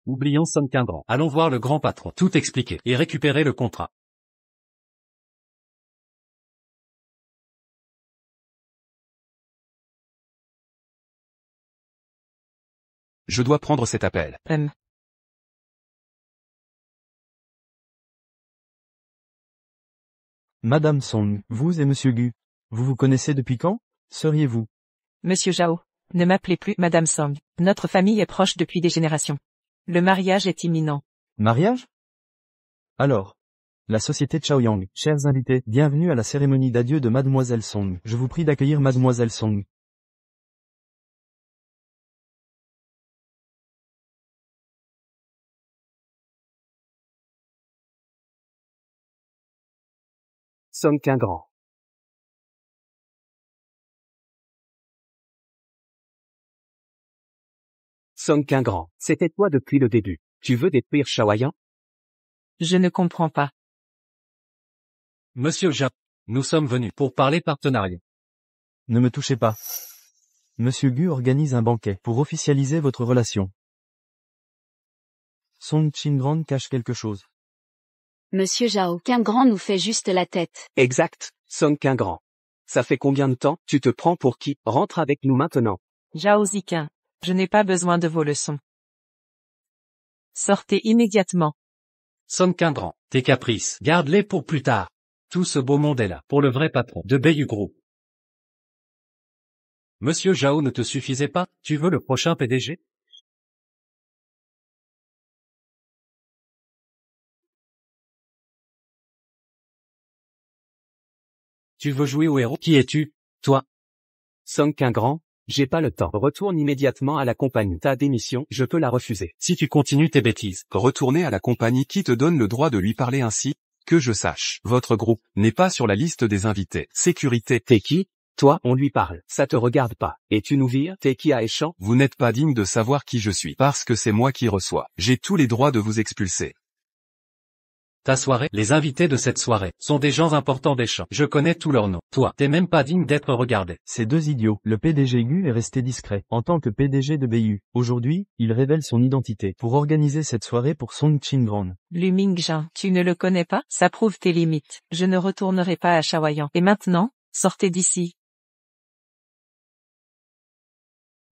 [SPEAKER 6] Oublions Song Qingrand. Allons voir le grand patron. Tout expliquer et récupérer le contrat.
[SPEAKER 7] Je dois prendre cet appel.
[SPEAKER 4] Madame Song, vous et Monsieur Gu, vous vous connaissez depuis quand? Seriez-vous?
[SPEAKER 1] Monsieur Zhao, ne m'appelez plus Madame Song. Notre famille est proche depuis des générations. Le mariage est imminent.
[SPEAKER 4] Mariage? Alors. La société Chaoyang, chers invités, bienvenue à la cérémonie d'adieu de Mademoiselle Song. Je vous prie d'accueillir Mademoiselle Song.
[SPEAKER 5] Song Qingrand. Song Qingrand, c'était toi depuis le début. Tu veux détruire Shaoyan?
[SPEAKER 1] Je ne comprends pas.
[SPEAKER 6] Monsieur Zhao, nous sommes venus pour parler partenariat.
[SPEAKER 4] Ne me touchez pas. Monsieur Gu organise un banquet pour officialiser votre relation. Song Qingrand cache quelque chose.
[SPEAKER 3] Monsieur Zhao, qu'un grand nous fait juste la tête.
[SPEAKER 5] Exact, Song Qingrand. Ça fait combien de temps? Tu te prends pour qui? Rentre avec nous maintenant.
[SPEAKER 1] Zhao Ziqin, je n'ai pas besoin de vos leçons. Sortez immédiatement.
[SPEAKER 6] Song Qingrand, tes caprices, garde-les pour plus tard. Tout ce beau monde est là pour le vrai patron de Beiyu Group. Monsieur Zhao ne te suffisait pas? Tu veux le prochain PDG? Tu veux jouer au héros? Qui es-tu, toi?
[SPEAKER 5] Song Qingrand, j'ai pas le temps. Retourne immédiatement à la compagnie. Ta démission, je peux la refuser.
[SPEAKER 6] Si tu continues tes bêtises.
[SPEAKER 7] Retournez à la compagnie qui te donne le droit de lui parler ainsi? Que je sache, votre groupe n'est pas sur la liste des invités. Sécurité.
[SPEAKER 5] T'es qui? Toi, on lui parle. Ça te regarde pas. Et tu nous vires? T'es qui à Échamp?
[SPEAKER 7] Vous n'êtes pas digne de savoir qui je suis. Parce que c'est moi qui reçois. J'ai tous les droits de vous expulser.
[SPEAKER 6] Ta soirée, les invités de cette soirée, sont des gens importants des champs. Je connais tous leurs noms. Toi, t'es même pas digne d'être regardé.
[SPEAKER 4] Ces deux idiots. Le PDG Gu est resté discret en tant que PDG de Beiyu. Aujourd'hui, il révèle son identité pour organiser cette soirée pour Song Qingrand.
[SPEAKER 1] Lu Mingjin, tu ne le connais pas? Ça prouve tes limites. Je ne retournerai pas à Shaoyan. Et maintenant, sortez d'ici.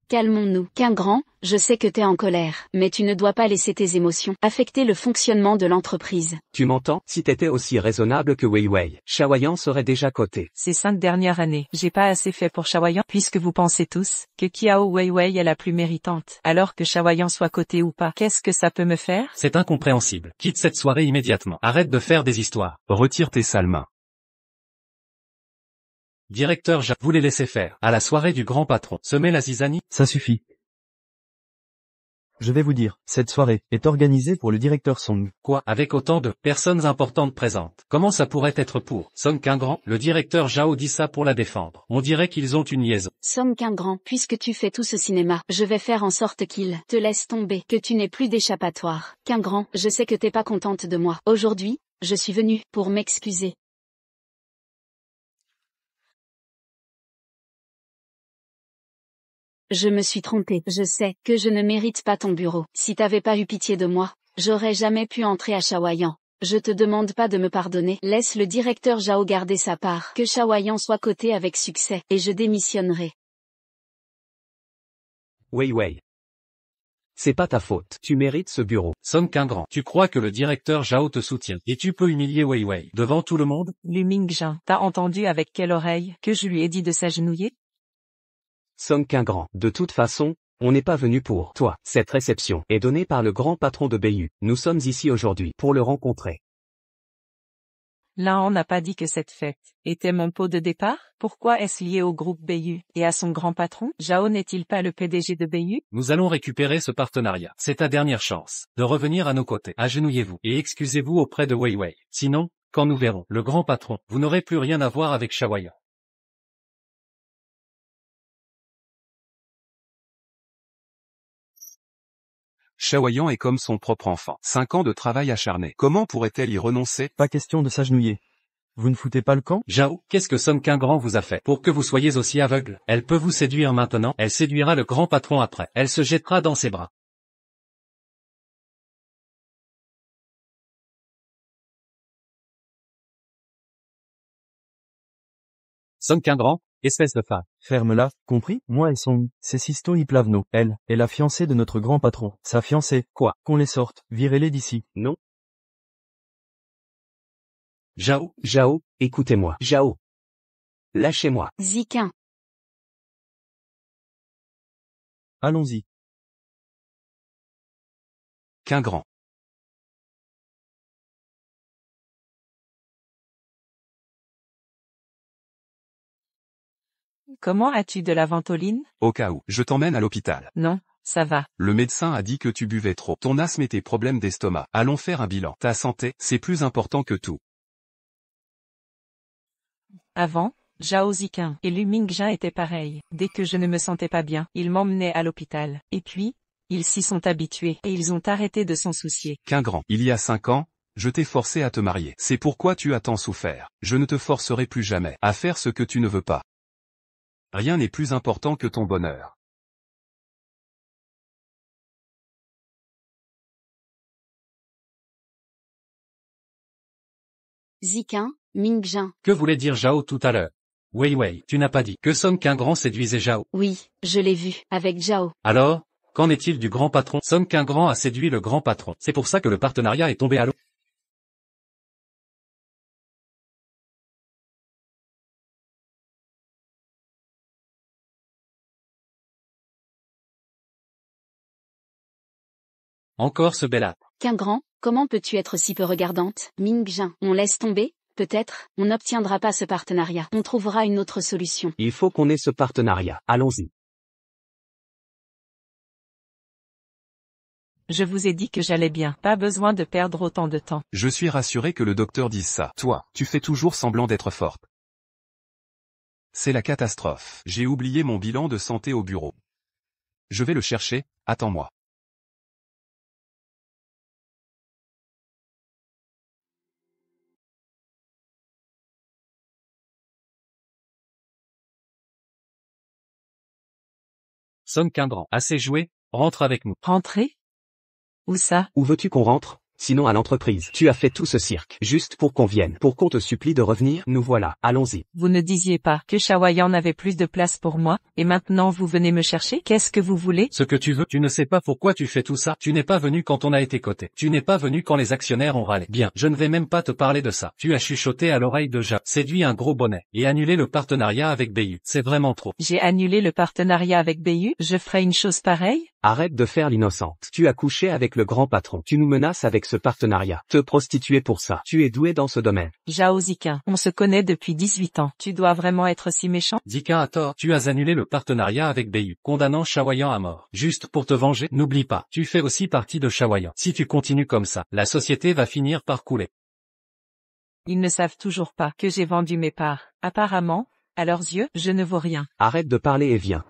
[SPEAKER 3] Calmons-nous. Qu'un grand, je sais que t'es en colère, mais tu ne dois pas laisser tes émotions affecter le fonctionnement de l'entreprise.
[SPEAKER 5] Tu m'entends? Si t'étais aussi raisonnable que Weiwei, Shaoyan serait déjà coté.
[SPEAKER 1] Ces 5 dernières années, j'ai pas assez fait pour Shaoyan, puisque vous pensez tous que Kiao Weiwei est la plus méritante, alors que Shaoyan soit coté ou pas. Qu'est-ce que ça peut me faire?
[SPEAKER 6] C'est incompréhensible. Quitte cette soirée immédiatement. Arrête de faire des histoires.
[SPEAKER 7] Retire tes sales mains.
[SPEAKER 6] Directeur Zhao, vous les laissez faire. À la soirée du grand patron, semer la zizanie?
[SPEAKER 4] Ça suffit. Je vais vous dire, cette soirée est organisée pour le directeur Song.
[SPEAKER 6] Quoi? Avec autant de personnes importantes présentes. Comment ça pourrait être pour Song Qingrand? Le directeur Zhao dit ça pour la défendre. On dirait qu'ils ont une liaison.
[SPEAKER 3] Song Qingrand, puisque tu fais tout ce cinéma, je vais faire en sorte qu'il te laisse tomber, que tu n'aies plus d'échappatoire. Qingrand, je sais que t'es pas contente de moi. Aujourd'hui, je suis venue pour m'excuser. Je me suis trompée. Je sais que je ne mérite pas ton bureau. Si t'avais pas eu pitié de moi, j'aurais jamais pu entrer à Shaoyan. Je te demande pas de me pardonner. Laisse le directeur Zhao garder sa part. Que Shaoyan soit coté avec succès, et je démissionnerai.
[SPEAKER 5] Weiwei. C'est pas ta faute. Tu mérites ce bureau.
[SPEAKER 6] Song Qingran, tu crois que le directeur Zhao te soutient, et tu peux humilier Wei Wei devant tout le monde?
[SPEAKER 1] Lu Mingjin, t'as entendu avec quelle oreille que je lui ai dit de s'agenouiller?
[SPEAKER 5] Song Qingran, de toute façon, on n'est pas venu pour toi. Cette réception est donnée par le grand patron de Beiyu. Nous sommes ici aujourd'hui pour le rencontrer.
[SPEAKER 1] Là on n'a pas dit que cette fête était mon pot de départ? Pourquoi est-ce lié au groupe Beiyu et à son grand patron? Zhao n'est-il pas le PDG de Beiyu?
[SPEAKER 6] Nous allons récupérer ce partenariat. C'est ta dernière chance de revenir à nos côtés. Agenouillez-vous et excusez-vous auprès de Wei Wei. Sinon, quand nous verrons le grand patron, vous n'aurez plus rien à voir avec Shaoyan.
[SPEAKER 7] Shaoyan est comme son propre enfant. 5 ans de travail acharné. Comment pourrait-elle y renoncer?
[SPEAKER 4] Pas question de s'agenouiller. Vous ne foutez pas le camp?
[SPEAKER 6] Zhao, qu'est-ce que Song Qingran vous a fait pour que vous soyez aussi aveugle? Elle peut vous séduire maintenant, elle séduira le grand patron après. Elle se jettera dans ses bras. Song Qingran, espèce de femme.
[SPEAKER 4] Ferme-la, compris? Moi et Song, c'est Sisto Iplavno. Elle est la fiancée de notre grand patron. Sa fiancée.
[SPEAKER 5] Quoi?
[SPEAKER 4] Qu'on les sorte. Virez-les d'ici.
[SPEAKER 5] Non.
[SPEAKER 6] Zhao,
[SPEAKER 5] Écoutez-moi. Zhao. Lâchez-moi.
[SPEAKER 3] Ziquin.
[SPEAKER 4] Allons-y.
[SPEAKER 7] Qingran.
[SPEAKER 1] Comment as-tu de la ventoline?
[SPEAKER 7] Au cas où, je t'emmène à l'hôpital.
[SPEAKER 1] Non, ça va.
[SPEAKER 7] Le médecin a dit que tu buvais trop. Ton asthme et tes problèmes d'estomac. Allons faire un bilan. Ta santé, c'est plus important que tout.
[SPEAKER 1] Avant, Zhao Ziqin et Lu Mingjin étaient pareils. Dès que je ne me sentais pas bien, ils m'emmenaient à l'hôpital. Et puis, ils s'y sont habitués et ils ont arrêté de s'en soucier.
[SPEAKER 7] Qingran, il y a 5 ans, je t'ai forcé à te marier. C'est pourquoi tu as tant souffert. Je ne te forcerai plus jamais à faire ce que tu ne veux pas. Rien n'est plus important que ton bonheur.
[SPEAKER 3] Ziquin, Mingjin.
[SPEAKER 6] que voulait dire Zhao tout à l'heure? Wei Wei, tu n'as pas dit que Song Qingran séduisait Zhao.
[SPEAKER 3] Oui, je l'ai vu, avec Zhao.
[SPEAKER 6] Alors, qu'en est-il du grand patron? Song Qingran a séduit le grand patron. C'est pour ça que le partenariat est tombé à l'eau. Encore ce bel âtre.
[SPEAKER 3] Qingran, comment peux-tu être si peu regardante? Mingjin, on laisse tomber? Peut-être, on n'obtiendra pas ce partenariat. On trouvera une autre solution.
[SPEAKER 5] Il faut qu'on ait ce partenariat. Allons-y.
[SPEAKER 1] Je vous ai dit que j'allais bien. Pas besoin de perdre autant de temps.
[SPEAKER 7] Je suis rassuré que le docteur dise ça. Toi, tu fais toujours semblant d'être forte. C'est la catastrophe. J'ai oublié mon bilan de santé au bureau. Je vais le chercher, attends-moi.
[SPEAKER 6] Song Qingran, assez joué, rentre avec nous.
[SPEAKER 1] Rentrer? Où ça?
[SPEAKER 5] Où veux-tu qu'on rentre? Sinon à l'entreprise. Tu as fait tout ce cirque, juste pour qu'on vienne. Pour qu'on te supplie de revenir, nous voilà. Allons-y.
[SPEAKER 1] Vous ne disiez pas que Shaoyan n'avait plus de place pour moi, et maintenant vous venez me chercher? Qu'est-ce que vous voulez?
[SPEAKER 6] Ce que tu veux, tu ne sais pas pourquoi tu fais tout ça. Tu n'es pas venu quand on a été coté. Tu n'es pas venu quand les actionnaires ont râlé. Bien, je ne vais même pas te parler de ça. Tu as chuchoté à l'oreille de Zhao, séduit un gros bonnet, et annulé le partenariat avec Beiyu. C'est vraiment trop.
[SPEAKER 1] J'ai annulé le partenariat avec Beiyu? Je ferai une chose pareille?
[SPEAKER 5] Arrête de faire l'innocente. Tu as couché avec le grand patron. Tu nous menaces avec ce partenariat. Te prostituer pour ça. Tu es doué dans ce domaine.
[SPEAKER 1] Zhao Ziqin, on se connaît depuis 18 ans. Tu dois vraiment être si méchant?
[SPEAKER 6] Ziqin a tort. Tu as annulé le partenariat avec Beiyu, condamnant Shaoyan à mort. Juste pour te venger, n'oublie pas, tu fais aussi partie de Shaoyan. Si tu continues comme ça, la société va finir par couler.
[SPEAKER 1] Ils ne savent toujours pas que j'ai vendu mes parts. Apparemment, à leurs yeux, je ne vaux rien.
[SPEAKER 5] Arrête de parler et viens.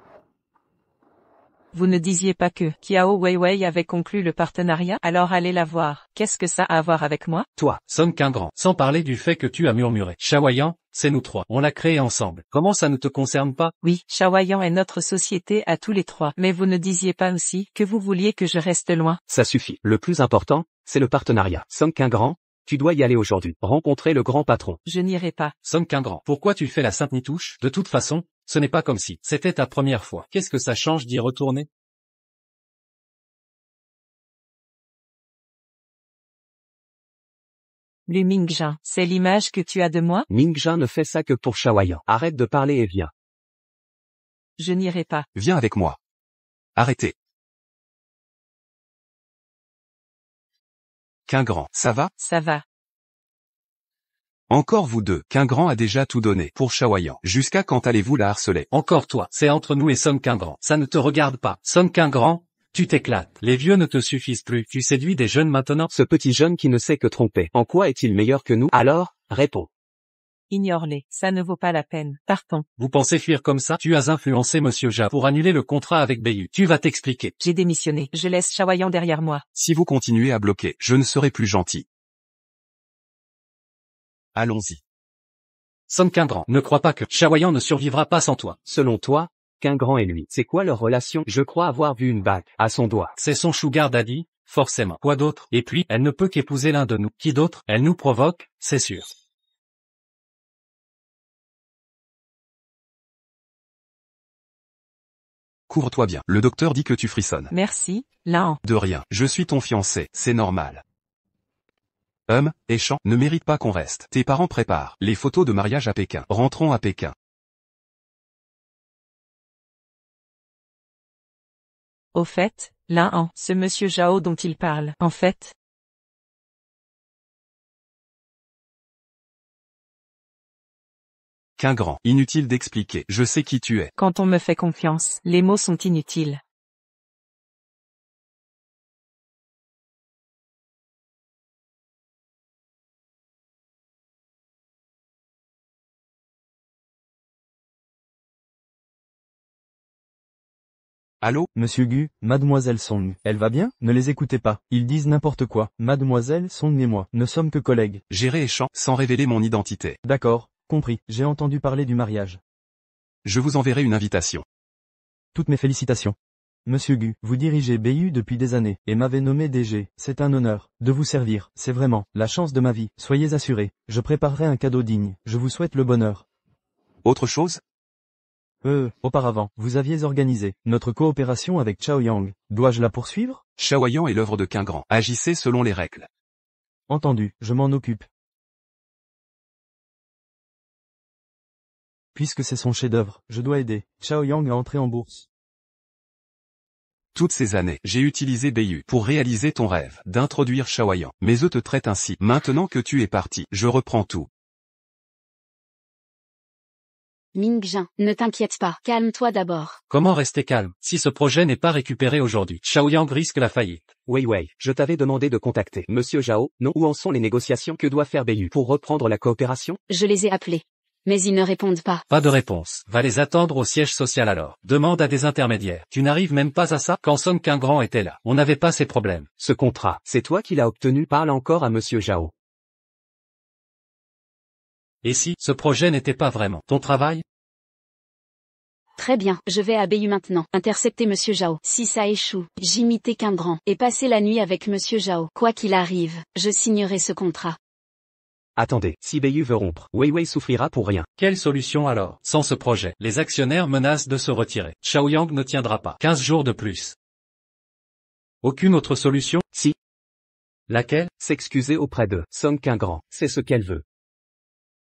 [SPEAKER 1] Vous ne disiez pas que Qiao Weiwei avait conclu le partenariat? Alors allez la voir. Qu'est-ce que ça a à voir avec moi?
[SPEAKER 5] Toi.
[SPEAKER 6] Song Qingran, sans parler du fait que tu as murmuré. Shaoyan, c'est nous trois. On l'a créé ensemble. Comment ça ne te concerne pas?
[SPEAKER 1] Oui, Shaoyan est notre société à tous les trois. Mais vous ne disiez pas aussi que vous vouliez que je reste loin?
[SPEAKER 5] Ça suffit. Le plus important, c'est le partenariat. Song Qingran, tu dois y aller aujourd'hui. Rencontrer le grand patron.
[SPEAKER 1] Je n'irai pas.
[SPEAKER 6] Song Qingran, pourquoi tu fais la sainte nitouche? De toute façon, ce n'est pas comme si c'était ta première fois. Qu'est-ce que ça change d'y retourner?
[SPEAKER 1] Lu Mingjin, c'est l'image que tu as de moi?
[SPEAKER 5] Mingjin ne fait ça que pour Shaoyan. Arrête de parler et viens.
[SPEAKER 1] Je n'irai pas.
[SPEAKER 7] Viens avec moi. Arrêtez. Qu'un grand, ça va?
[SPEAKER 1] Ça va.
[SPEAKER 7] Encore vous deux. Qu'un grand a déjà tout donné pour Shaoyan. Jusqu'à quand allez-vous la harceler?
[SPEAKER 6] Encore toi, c'est entre nous et Son Quingrand. Ça ne te regarde pas. Son Quingrand, tu t'éclates. Les vieux ne te suffisent plus. Tu séduis des jeunes maintenant?
[SPEAKER 5] Ce petit jeune qui ne sait que tromper. En quoi est-il meilleur que nous? Alors, réponds.
[SPEAKER 1] Ignore-les, ça ne vaut pas la peine. Partons.
[SPEAKER 6] Vous pensez fuir comme ça? Tu as influencé Monsieur Ja pour annuler le contrat avec Bayu. Tu vas t'expliquer.
[SPEAKER 1] J'ai démissionné. Je laisse Shaoyan derrière moi.
[SPEAKER 7] Si vous continuez à bloquer, je ne serai plus gentil. Allons-y.
[SPEAKER 6] Son Quingrand, ne crois pas que Shaoyan ne survivra pas sans toi.
[SPEAKER 5] Selon toi, Quingrand et lui, c'est quoi leur relation? Je crois avoir vu une bague à son doigt.
[SPEAKER 6] C'est son sugar daddy, forcément. Quoi d'autre? Et puis, elle ne peut qu'épouser l'un de nous. Qui d'autre? Elle nous provoque, c'est sûr.
[SPEAKER 7] Couvre-toi bien. Le docteur dit que tu frissonnes.
[SPEAKER 1] Merci, Lan.
[SPEAKER 7] De rien. Je suis ton fiancé, c'est normal. Et Chan ne mérite pas qu'on reste. Tes parents préparent les photos de mariage à Pékin. Rentrons à Pékin.
[SPEAKER 1] Au fait, Lan, ce monsieur Zhao dont il parle, en fait.
[SPEAKER 7] Qu'un grand. Inutile d'expliquer. Je sais qui tu es.
[SPEAKER 1] Quand on me fait confiance, les mots sont inutiles.
[SPEAKER 7] Allô?
[SPEAKER 4] Monsieur Gu, Mademoiselle Song, elle va bien? Ne les écoutez pas, ils disent n'importe quoi. Mademoiselle Song et moi, ne sommes que collègues.
[SPEAKER 7] Gérer et Chan, sans révéler mon identité.
[SPEAKER 4] D'accord, compris, j'ai entendu parler du mariage.
[SPEAKER 7] Je vous enverrai une invitation.
[SPEAKER 4] Toutes mes félicitations. Monsieur Gu, vous dirigez BU depuis des années, et m'avez nommé DG, c'est un honneur, de vous servir, c'est vraiment, la chance de ma vie, soyez assurés, je préparerai un cadeau digne, je vous souhaite le bonheur.
[SPEAKER 7] Autre chose?
[SPEAKER 4] Auparavant, vous aviez organisé notre coopération avec Chaoyang. Dois-je la poursuivre?
[SPEAKER 7] Shaoyan est l'œuvre de Qu'un grand. Agissez selon les règles.
[SPEAKER 4] Entendu, je m'en occupe. Puisque c'est son chef-d'œuvre, je dois aider Chaoyang à entrer en bourse.
[SPEAKER 7] Toutes ces années, j'ai utilisé Bayu pour réaliser ton rêve, d'introduire Shaoyan. Mais eux te traitent ainsi. Maintenant que tu es parti, je reprends tout.
[SPEAKER 3] Mingjin, ne t'inquiète pas, calme-toi d'abord.
[SPEAKER 6] Comment rester calme? Si ce projet n'est pas récupéré aujourd'hui, Shaoyang risque la faillite.
[SPEAKER 5] Wei, je t'avais demandé de contacter Monsieur Zhao, non? Où en sont les négociations? Que doit faire Bayu pour reprendre la coopération?
[SPEAKER 3] Je les ai appelés. Mais ils ne répondent pas.
[SPEAKER 6] Pas de réponse. Va les attendre au siège social alors. Demande à des intermédiaires. Tu n'arrives même pas à ça? Quand Son Quingrand était là, on n'avait pas ces problèmes.
[SPEAKER 5] Ce contrat, c'est toi qui l'as obtenu? Parle encore à Monsieur Zhao.
[SPEAKER 6] Et si, ce projet n'était pas vraiment ton travail?
[SPEAKER 3] Très bien, je vais à Bayu maintenant. Intercepter Monsieur Zhao. Si ça échoue, j'imiterai Qu'un grand. Et passer la nuit avec Monsieur Zhao. Quoi qu'il arrive, je signerai ce contrat.
[SPEAKER 5] Attendez, si Bayu veut rompre, Wei souffrira pour rien.
[SPEAKER 6] Quelle solution alors? Sans ce projet, les actionnaires menacent de se retirer. Shaoyang ne tiendra pas. 15 jours de plus. Aucune autre solution?
[SPEAKER 5] Si.
[SPEAKER 6] Laquelle?
[SPEAKER 5] S'excuser auprès de Son Quingrand. C'est ce qu'elle veut.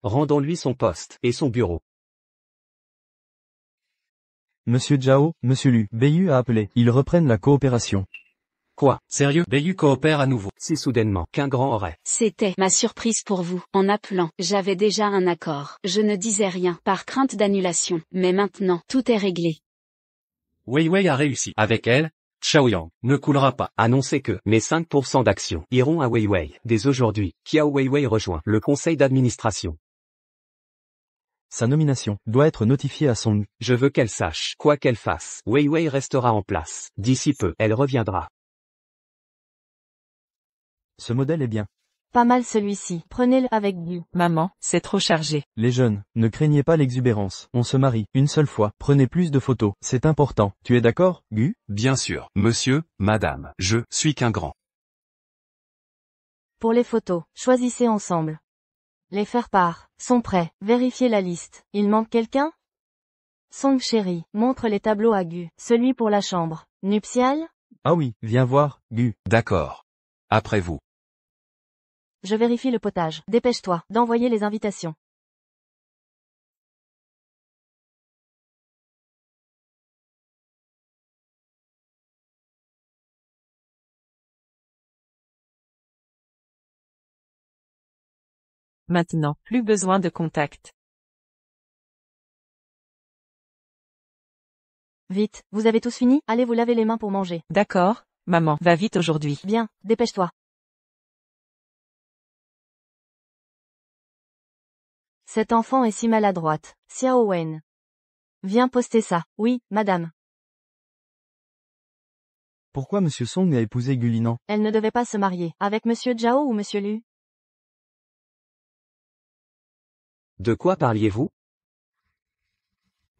[SPEAKER 5] Rendons-lui son poste et son bureau.
[SPEAKER 4] Monsieur Zhao, Monsieur Lu, BU a appelé, ils reprennent la coopération.
[SPEAKER 5] Quoi?
[SPEAKER 6] Sérieux? Bayu coopère à nouveau.
[SPEAKER 5] Si soudainement, Qu'un grand aurait.
[SPEAKER 3] C'était ma surprise pour vous. En appelant, j'avais déjà un accord. Je ne disais rien, par crainte d'annulation. Mais maintenant, tout est réglé.
[SPEAKER 6] Wei a réussi. Avec elle, Shaoyang ne coulera pas.
[SPEAKER 5] Annoncez que mes 5% d'actions iront à Wei. Dès aujourd'hui, Qiao Wei rejoint le conseil d'administration.
[SPEAKER 4] Sa nomination doit être notifiée à Song.
[SPEAKER 5] Je veux qu'elle sache, quoi qu'elle fasse, Wei restera en place. D'ici peu, elle reviendra.
[SPEAKER 4] Ce modèle est bien.
[SPEAKER 2] Pas mal celui-ci, prenez-le avec Gu.
[SPEAKER 1] Maman, c'est trop chargé.
[SPEAKER 4] Les jeunes, ne craignez pas l'exubérance. On se marie une seule fois. Prenez plus de photos, c'est important. Tu es d'accord, Gu?
[SPEAKER 7] Bien sûr, monsieur, madame, je suis Qu'un grand.
[SPEAKER 2] Pour les photos, choisissez ensemble. Les faire part, sont prêts, vérifiez la liste. Il manque quelqu'un? Song chérie, montre les tableaux à Gu. Celui pour la chambre. Nuptiale?
[SPEAKER 4] Ah oui, viens voir, Gu.
[SPEAKER 7] D'accord. Après vous.
[SPEAKER 2] je vérifie le potage. Dépêche-toi d'envoyer les invitations.
[SPEAKER 1] Maintenant, plus besoin de contact.
[SPEAKER 2] Vite, vous avez tous fini? Allez vous laver les mains pour manger.
[SPEAKER 1] D'accord, maman, va vite aujourd'hui.
[SPEAKER 2] Bien, dépêche-toi. Cette enfant est si maladroite. Xiao Wen. Viens poster ça. Oui, madame.
[SPEAKER 4] Pourquoi Monsieur Song a épousé Gulinan?
[SPEAKER 2] Elle ne devait pas se marier. Avec Monsieur Zhao ou Monsieur Lu?
[SPEAKER 5] De quoi parliez-vous?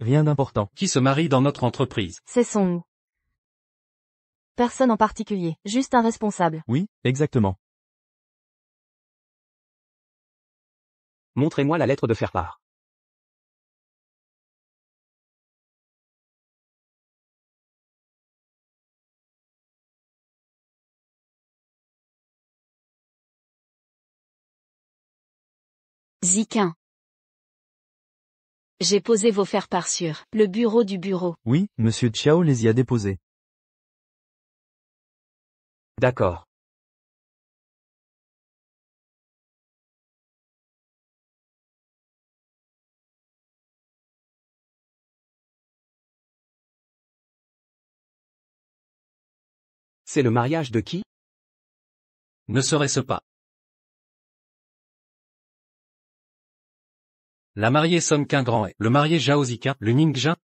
[SPEAKER 4] Rien d'important.
[SPEAKER 6] Qui se marie dans notre entreprise?
[SPEAKER 2] C'est Song. Personne en particulier, juste un responsable.
[SPEAKER 4] Oui, exactement.
[SPEAKER 5] Montrez-moi la lettre de faire-part.
[SPEAKER 3] Ziquin. J'ai posé vos faire-part sur le bureau du bureau.
[SPEAKER 4] Oui, Monsieur Chiao les y a déposés.
[SPEAKER 5] D'accord. C'est le mariage de qui?
[SPEAKER 6] Ne serait-ce pas? La mariée Song Qingrand et le marié Zhao Ziqin, le Ningjin?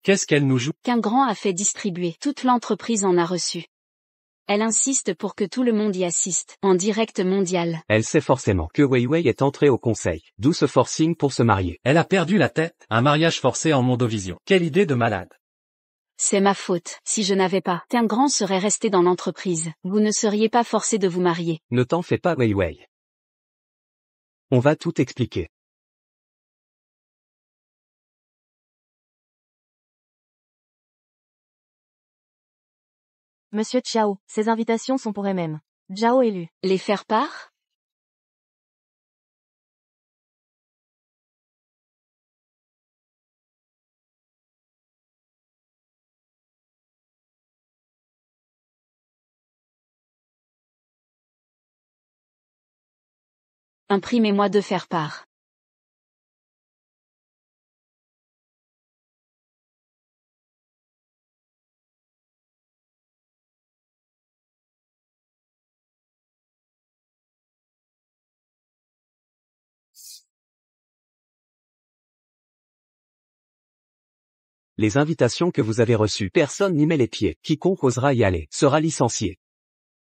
[SPEAKER 6] Qu'est-ce qu'elle nous joue?
[SPEAKER 3] Qu'un grand a fait distribuer. Toute l'entreprise en a reçu. Elle insiste pour que tout le monde y assiste, en direct mondial.
[SPEAKER 5] Elle sait forcément que Wei Wei est entrée au conseil, d'où ce forcing pour se marier.
[SPEAKER 6] Elle a perdu la tête, un mariage forcé en Mondovision. Quelle idée de malade.
[SPEAKER 3] C'est ma faute. Si je n'avais pas, qu'un grand serait resté dans l'entreprise. Vous ne seriez pas forcé de vous marier.
[SPEAKER 5] Ne t'en fais pas Wei Wei. On va tout expliquer.
[SPEAKER 2] Monsieur Chiao, ces invitations sont pour MM. Zhao et Lu.
[SPEAKER 3] Les faire part? Imprimez-moi deux faire part.
[SPEAKER 5] Les invitations que vous avez reçues, personne n'y met les pieds. Quiconque osera y aller sera licencié.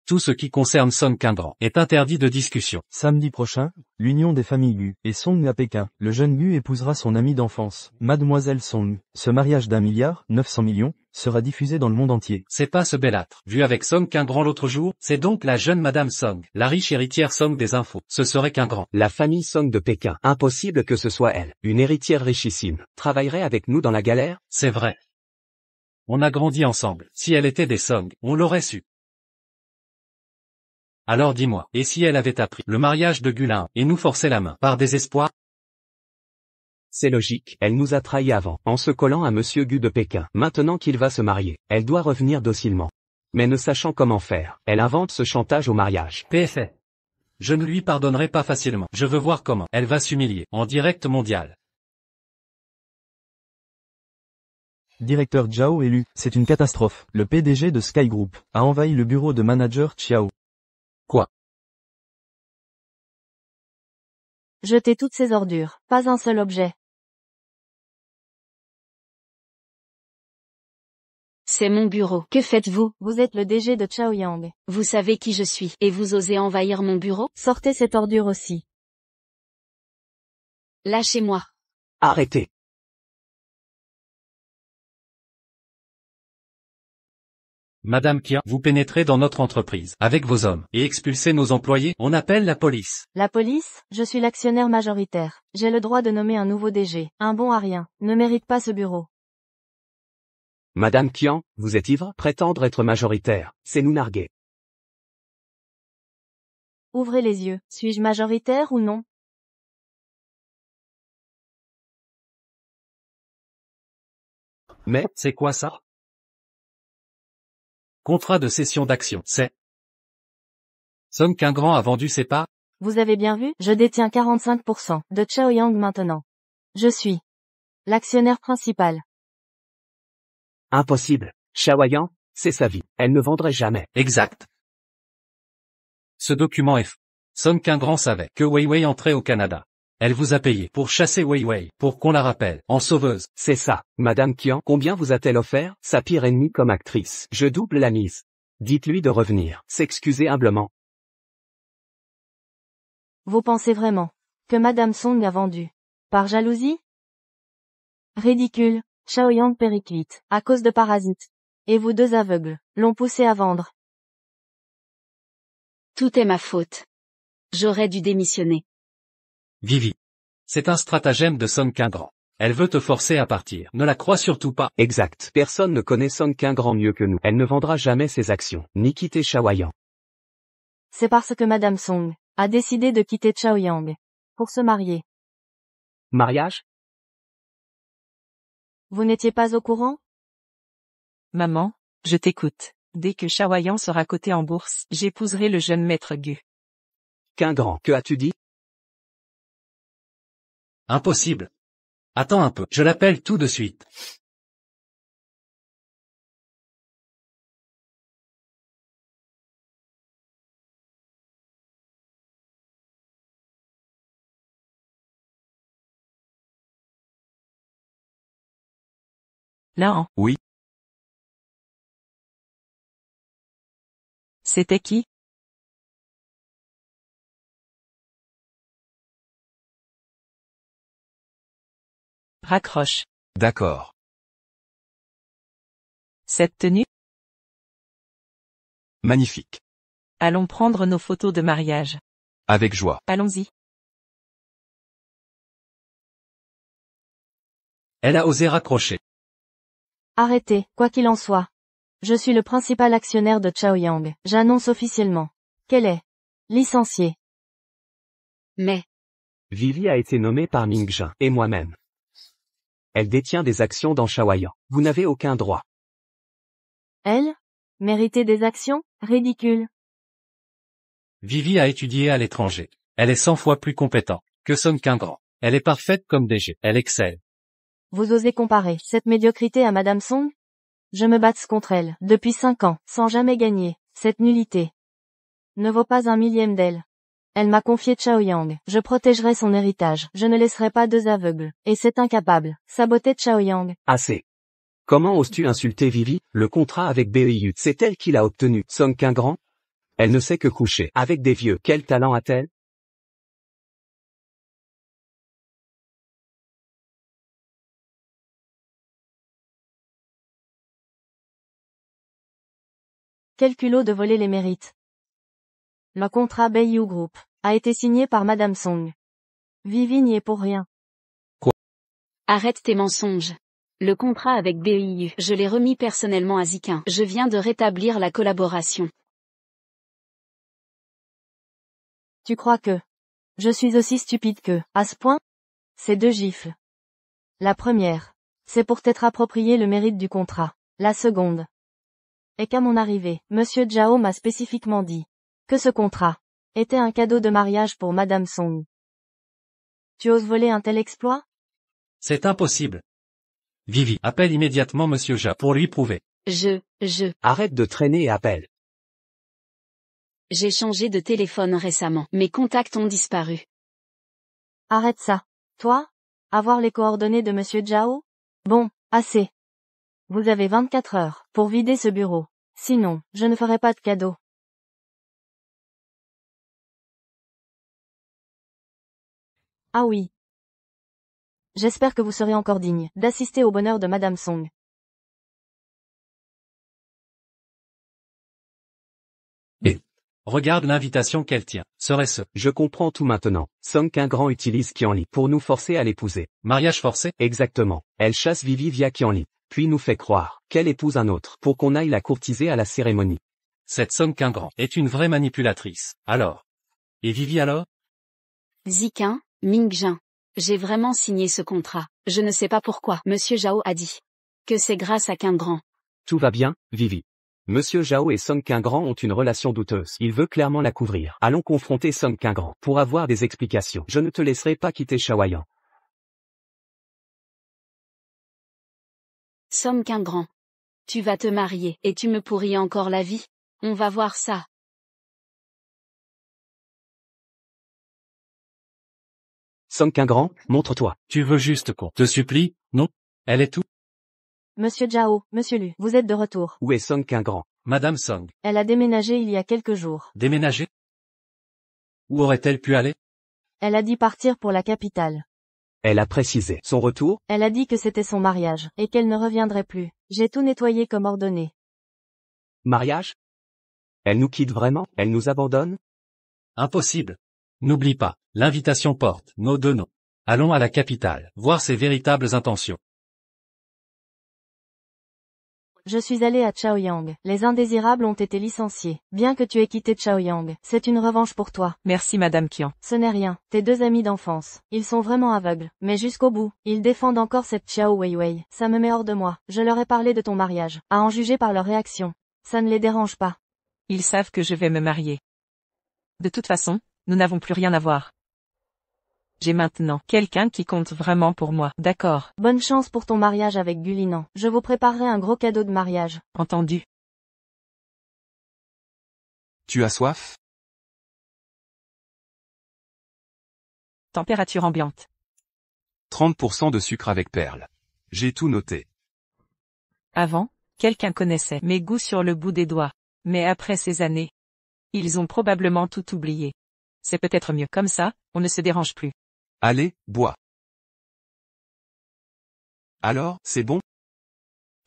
[SPEAKER 6] Tout ce qui concerne Song Qingrand est interdit de discussion.
[SPEAKER 4] Samedi prochain, l'union des familles Gu et Song à Pékin. Le jeune Gu épousera son amie d'enfance, Mademoiselle Song. Ce mariage d'1,9 milliard sera diffusé dans le monde entier.
[SPEAKER 6] C'est pas ce belâtre. Vu avec Song Qingrand l'autre jour, c'est donc la jeune Madame Song, la riche héritière Song des infos. Ce serait Qingrand.
[SPEAKER 5] La famille Song de Pékin, impossible que ce soit elle, une héritière richissime, travaillerait avec nous dans la galère?
[SPEAKER 6] C'est vrai. On a grandi ensemble. Si elle était des Song, on l'aurait su. Alors dis-moi, et si elle avait appris le mariage de Gulin, et nous forçait la main, par désespoir?
[SPEAKER 5] C'est logique, elle nous a trahis avant, en se collant à Monsieur Gu de Pékin. Maintenant qu'il va se marier, elle doit revenir docilement. Mais ne sachant comment faire, elle invente ce chantage au mariage.
[SPEAKER 6] PFA. Je ne lui pardonnerai pas facilement. Je veux voir comment elle va s'humilier, en direct mondial.
[SPEAKER 4] Directeur Zhao et Lu, c'est une catastrophe. Le PDG de Sky Group a envahi le bureau de manager Chiao.
[SPEAKER 6] Quoi?
[SPEAKER 2] Jetez toutes ces ordures. Pas un seul objet.
[SPEAKER 3] C'est mon bureau. Que faites-vous?
[SPEAKER 2] Vous êtes le DG de Chaoyang.
[SPEAKER 3] Vous savez qui je suis, et vous osez envahir mon bureau?
[SPEAKER 2] Sortez cette ordure aussi.
[SPEAKER 3] Lâchez-moi.
[SPEAKER 5] Arrêtez.
[SPEAKER 6] Madame Qian, vous pénétrez dans notre entreprise, avec vos hommes, et expulsez nos employés, on appelle la police.
[SPEAKER 2] La police? Je suis l'actionnaire majoritaire. J'ai le droit de nommer un nouveau DG. Un bon à rien. Ne mérite pas ce bureau.
[SPEAKER 5] Madame Qian, vous êtes ivre? Prétendre être majoritaire, c'est nous narguer.
[SPEAKER 2] Ouvrez les yeux. Suis-je majoritaire ou non?
[SPEAKER 5] Mais,
[SPEAKER 6] C'est quoi ça? Contrat de cession d'actions, c'est. Song Kang-grand a vendu ses parts?
[SPEAKER 2] Vous avez bien vu, je détiens 45% de Chaoyang maintenant. Je suis l'actionnaire principal.
[SPEAKER 5] impossible. Shaoyang, c'est sa vie. Elle ne vendrait jamais.
[SPEAKER 6] Exact. Ce document est faux. Song Kang-grand savait que Weiwei entrait au Canada. Elle vous a payé pour chasser Weiwei, pour qu'on la rappelle, en sauveuse.
[SPEAKER 5] C'est ça. Madame Qian, combien vous a-t-elle offert? Sa pire ennemie comme actrice. Je double la mise. Dites-lui de revenir. S'excuser humblement.
[SPEAKER 2] Vous pensez vraiment que Madame Song a vendu par jalousie? Ridicule. Chaoyang périclite, à cause de parasites. Et vous deux aveugles, l'ont poussé à vendre.
[SPEAKER 3] Tout est ma faute. J'aurais dû démissionner.
[SPEAKER 6] Vivi. C'est un stratagème de Song Kang-grand. Elle veut te forcer à partir. Ne la crois surtout pas.
[SPEAKER 5] Exact. Personne ne connaît Song Kang-grand mieux que nous. Elle ne vendra jamais ses actions, ni quitter Shaoyang.
[SPEAKER 2] C'est parce que Madame Song a décidé de quitter Chaoyang pour se marier.
[SPEAKER 5] Mariage?
[SPEAKER 2] Vous n'étiez pas au courant?
[SPEAKER 1] Maman, je t'écoute. Dès que Chaoyang sera coté en bourse, j'épouserai le jeune maître Gu.
[SPEAKER 5] Kang-grand, que as-tu dit?
[SPEAKER 6] Impossible. Attends un peu, je l'appelle tout de suite.
[SPEAKER 1] Là,
[SPEAKER 7] Oui.
[SPEAKER 1] C'était qui? Raccroche.
[SPEAKER 7] D'accord.
[SPEAKER 1] Cette tenue?
[SPEAKER 7] Magnifique.
[SPEAKER 1] Allons prendre nos photos de mariage.
[SPEAKER 7] Avec joie.
[SPEAKER 1] Allons-y.
[SPEAKER 6] Elle a osé raccrocher.
[SPEAKER 2] Arrêtez, quoi qu'il en soit. Je suis le principal actionnaire de Chaoyang. J'annonce officiellement qu'elle est licenciée.
[SPEAKER 3] Mais,
[SPEAKER 5] Vivi a été nommée par Ming-Jin et moi-même. Elle détient des actions dans Shaoyang. Vous n'avez aucun droit.
[SPEAKER 2] Elle? Mériter des actions? Ridicule.
[SPEAKER 6] Vivi a étudié à l'étranger. Elle est 100 fois plus compétente que Song Kang-grand. Elle est parfaite comme DG. Elle excelle.
[SPEAKER 2] Vous osez comparer cette médiocrité à Madame Song? Je me batte contre elle, depuis 5 ans, sans jamais gagner. Cette nullité ne vaut pas un millième d'elle. Elle m'a confié Chaoyang. Je protégerai son héritage. Je ne laisserai pas deux aveugles. Et cet incapable saboter Chaoyang.
[SPEAKER 5] Assez. Comment oses-tu insulter Vivi? Le contrat avec BEIU, c'est elle qui l'a obtenu. Song Kang-grand? Elle ne sait que coucher avec des vieux. Quel talent a-t-elle?
[SPEAKER 2] Quel culot de voler les mérites. Le contrat BEIU Group a été signé par Madame Song. Vivi n'y est pour rien.
[SPEAKER 3] arrête tes mensonges. Le contrat avec BEIU, je l'ai remis personnellement à Ziquin. Je viens de rétablir la collaboration.
[SPEAKER 2] Tu crois que je suis aussi stupide que, à ce point? C'est 2 gifles. La première, c'est pour t'être approprié le mérite du contrat. La seconde est qu'à mon arrivée, Monsieur Zhao m'a spécifiquement dit que ce contrat était un cadeau de mariage pour Madame Song. Tu oses voler un tel exploit?
[SPEAKER 6] C'est impossible. Vivi, appelle immédiatement Monsieur Ja pour lui prouver.
[SPEAKER 5] Arrête de traîner et appelle.
[SPEAKER 3] J'ai changé de téléphone récemment. Mes contacts ont disparu.
[SPEAKER 2] Arrête ça. Toi? Avoir les coordonnées de Monsieur Zhao? Bon, assez. Vous avez 24 heures pour vider ce bureau. Sinon, je ne ferai pas de cadeau. Ah oui. J'espère que vous serez encore digne d'assister au bonheur de Madame Song.
[SPEAKER 6] Regarde l'invitation qu'elle tient. Serait-ce
[SPEAKER 5] Je comprends tout maintenant. Song Kang-grand utilise Qianli pour nous forcer à l'épouser.
[SPEAKER 6] mariage forcé?
[SPEAKER 5] Exactement. Elle chasse Vivi via Qianli, puis nous fait croire qu'elle épouse un autre pour qu'on aille la courtiser à la cérémonie.
[SPEAKER 6] Cette Song Kang-grand est une vraie manipulatrice. Alors, Et Vivi alors?
[SPEAKER 3] Ziqin, Mingjin. J'ai vraiment signé ce contrat. Je ne sais pas pourquoi. Monsieur Zhao a dit que c'est grâce à Qin Grand.
[SPEAKER 5] Tout va bien, Vivi. Monsieur Zhao et Song Qingrand ont une relation douteuse. Il veut clairement la couvrir. Allons confronter Song Qingrand pour avoir des explications. Je ne te laisserai pas quitter Shaoyang.
[SPEAKER 3] Song Qin Grand. Tu vas te marier et tu me pourris encore la vie. On va voir ça.
[SPEAKER 5] Song Qingrand, montre-toi.
[SPEAKER 6] Tu veux juste qu'on te supplie, non? Elle est où?
[SPEAKER 2] Monsieur Zhao, Monsieur Lu, vous êtes de retour.
[SPEAKER 5] Où est Song Qingrand?
[SPEAKER 6] Madame Song.
[SPEAKER 2] Elle a déménagé il y a quelques jours.
[SPEAKER 6] Déménager? Où aurait-elle pu aller?
[SPEAKER 2] Elle a dit partir pour la capitale.
[SPEAKER 5] Elle a précisé son retour.
[SPEAKER 2] Elle a dit que c'était son mariage, et qu'elle ne reviendrait plus. J'ai tout nettoyé comme ordonné.
[SPEAKER 5] Mariage? Elle nous quitte vraiment? Elle nous abandonne?
[SPEAKER 6] Impossible. N'oublie pas, l'invitation porte nos deux noms. Allons à la capitale, voir ses véritables intentions.
[SPEAKER 2] Je suis allé à Chaoyang. Les indésirables ont été licenciés. Bien que tu aies quitté Chaoyang, c'est une revanche pour toi.
[SPEAKER 1] Merci Madame Qian.
[SPEAKER 2] Ce n'est rien. Tes deux amis d'enfance. Ils sont vraiment aveugles. Mais jusqu'au bout, ils défendent encore cette Xiao Weiwei. Ça me met hors de moi. Je leur ai parlé de ton mariage. À en juger par leur réaction. Ça ne les dérange pas.
[SPEAKER 1] Ils savent que je vais me marier. De toute façon, nous n'avons plus rien à voir. J'ai maintenant quelqu'un qui compte vraiment pour moi. D'accord.
[SPEAKER 2] Bonne chance pour ton mariage avec Gulinan. Je vous préparerai un gros cadeau de mariage.
[SPEAKER 1] Entendu.
[SPEAKER 7] Tu as soif?
[SPEAKER 1] Température ambiante.
[SPEAKER 7] 30% de sucre avec perles. J'ai tout noté.
[SPEAKER 1] Avant, quelqu'un connaissait mes goûts sur le bout des doigts. Mais après ces années, ils ont probablement tout oublié. C'est peut-être mieux comme ça, on ne se dérange plus.
[SPEAKER 7] Allez, bois. Alors, c'est bon?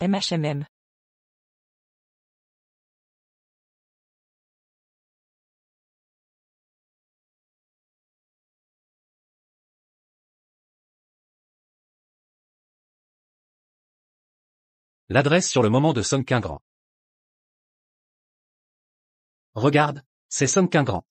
[SPEAKER 1] MHMM.
[SPEAKER 6] L'adresse sur le moment de Song Qingrand. Regarde, c'est Song Qingrand.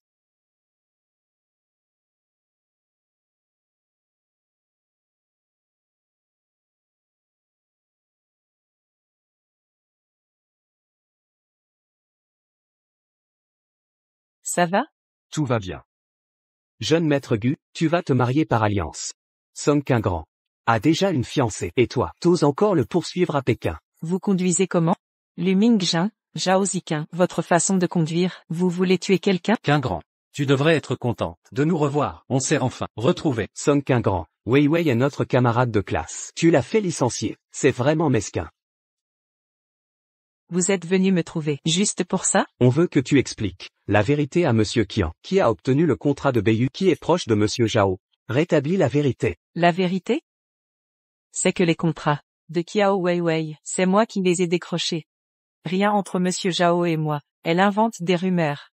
[SPEAKER 1] Ça va?
[SPEAKER 7] Tout va bien.
[SPEAKER 5] Jeune maître Gu, tu vas te marier par alliance. Song Qingrand a déjà une fiancée. Et toi, t'oses encore le poursuivre à Pékin?
[SPEAKER 1] Vous conduisez comment? Lu Mingjin, Zhao Ziqin. Votre façon de conduire, vous voulez tuer quelqu'un?
[SPEAKER 6] Qingrand. Tu devrais être contente de nous revoir. On s'est enfin retrouvés.
[SPEAKER 5] Song Qingrand, Weiwei est notre camarade de classe. Tu l'as fait licencier. C'est vraiment mesquin.
[SPEAKER 1] Vous êtes venu me trouver juste pour ça?
[SPEAKER 5] On veut que tu expliques la vérité à Monsieur Qian, qui a obtenu le contrat de Beiyu, qui est proche de Monsieur Zhao. Rétablis la vérité.
[SPEAKER 1] La vérité? C'est que les contrats de Qiao Weiwei, c'est moi qui les ai décrochés. Rien entre Monsieur Zhao et moi. Elle invente des rumeurs.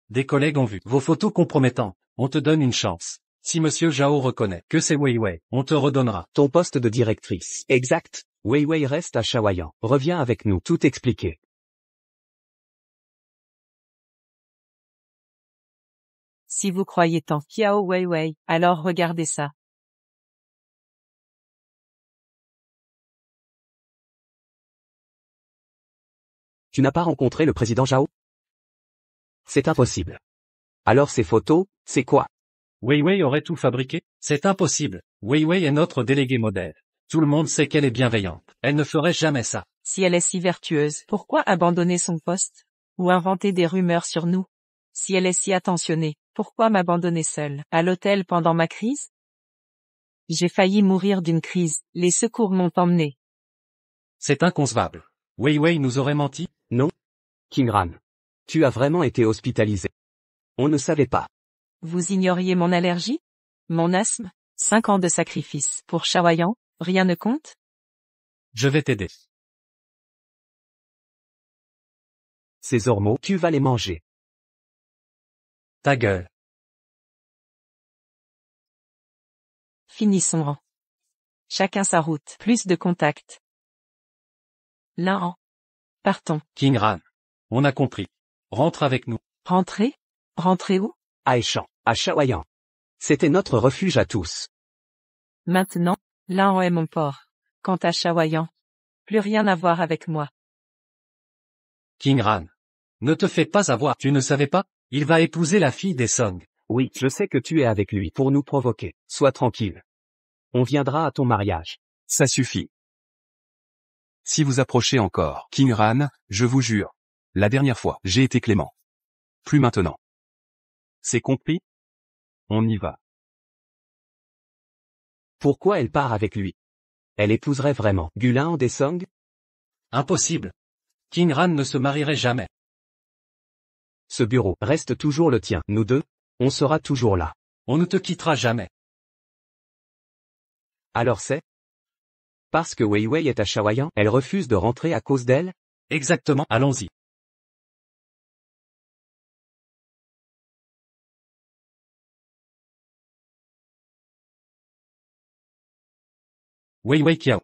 [SPEAKER 6] Des collègues ont vu vos photos compromettantes. On te donne une chance. Si Monsieur Zhao reconnaît que c'est Weiwei, on te redonnera
[SPEAKER 5] Ton poste de directrice. Exact. Weiwei reste à Shaoyang. Reviens avec nous. Tout expliquer.
[SPEAKER 1] Si vous croyez tant Qiao Weiwei, alors regardez ça.
[SPEAKER 5] Tu n'as pas rencontré le président Zhao? C'est impossible. Alors ces photos, c'est quoi?
[SPEAKER 6] Weiwei aurait tout fabriqué? C'est impossible. Weiwei est notre déléguée modèle. Tout le monde sait qu'elle est bienveillante. Elle ne ferait jamais ça.
[SPEAKER 1] Si elle est si vertueuse, pourquoi abandonner son poste? Ou inventer des rumeurs sur nous? Si elle est si attentionnée, pourquoi m'abandonner seule, à l'hôtel pendant ma crise? J'ai failli mourir d'une crise, les secours m'ont emmené.
[SPEAKER 6] C'est inconcevable. Weiwei nous aurait menti?
[SPEAKER 5] Non. Qingran. Tu as vraiment été hospitalisé. On ne savait pas.
[SPEAKER 1] Vous ignoriez mon allergie? Mon asthme? 5 ans de sacrifice. Pour Shaoyang, rien ne compte?
[SPEAKER 6] Je vais t'aider.
[SPEAKER 5] Ces ormeaux, tu vas les manger.
[SPEAKER 6] Ta gueule.
[SPEAKER 1] Finissons. Chacun sa route. Plus de contacts. L'un en. Partons.
[SPEAKER 6] Qingran. On a compris. Rentre avec nous.
[SPEAKER 1] Rentrer? Rentrer où?
[SPEAKER 5] Aechan, à Chaoyang. C'était notre refuge à tous.
[SPEAKER 1] Maintenant, Lan est mon port. Quant à Chaoyang, plus rien à voir avec moi.
[SPEAKER 6] King Ran. Ne te fais pas avoir, tu ne savais pas? Il va épouser la fille des Song.
[SPEAKER 5] Oui, je sais que tu es avec lui pour nous provoquer. Sois tranquille. On viendra à ton mariage.
[SPEAKER 7] Ça suffit. Si vous approchez encore, King Ran, je vous jure. La dernière fois, j'ai été clément. Plus maintenant. C'est compris? On y va.
[SPEAKER 5] Pourquoi elle part avec lui? Elle épouserait vraiment Gulan des Song?
[SPEAKER 6] Impossible. King Ran ne se marierait jamais.
[SPEAKER 5] Ce bureau reste toujours le tien. Nous deux, on sera toujours là.
[SPEAKER 6] On ne te quittera jamais.
[SPEAKER 5] Alors c'est? Parce que Wei Wei est à Chaoyang, elle refuse de rentrer à cause d'elle?
[SPEAKER 6] Exactement, allons-y. Wei Wei Kiao.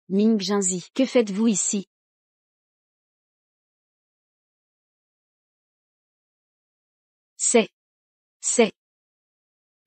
[SPEAKER 3] Ming Jinzi, que faites-vous ici? C'est.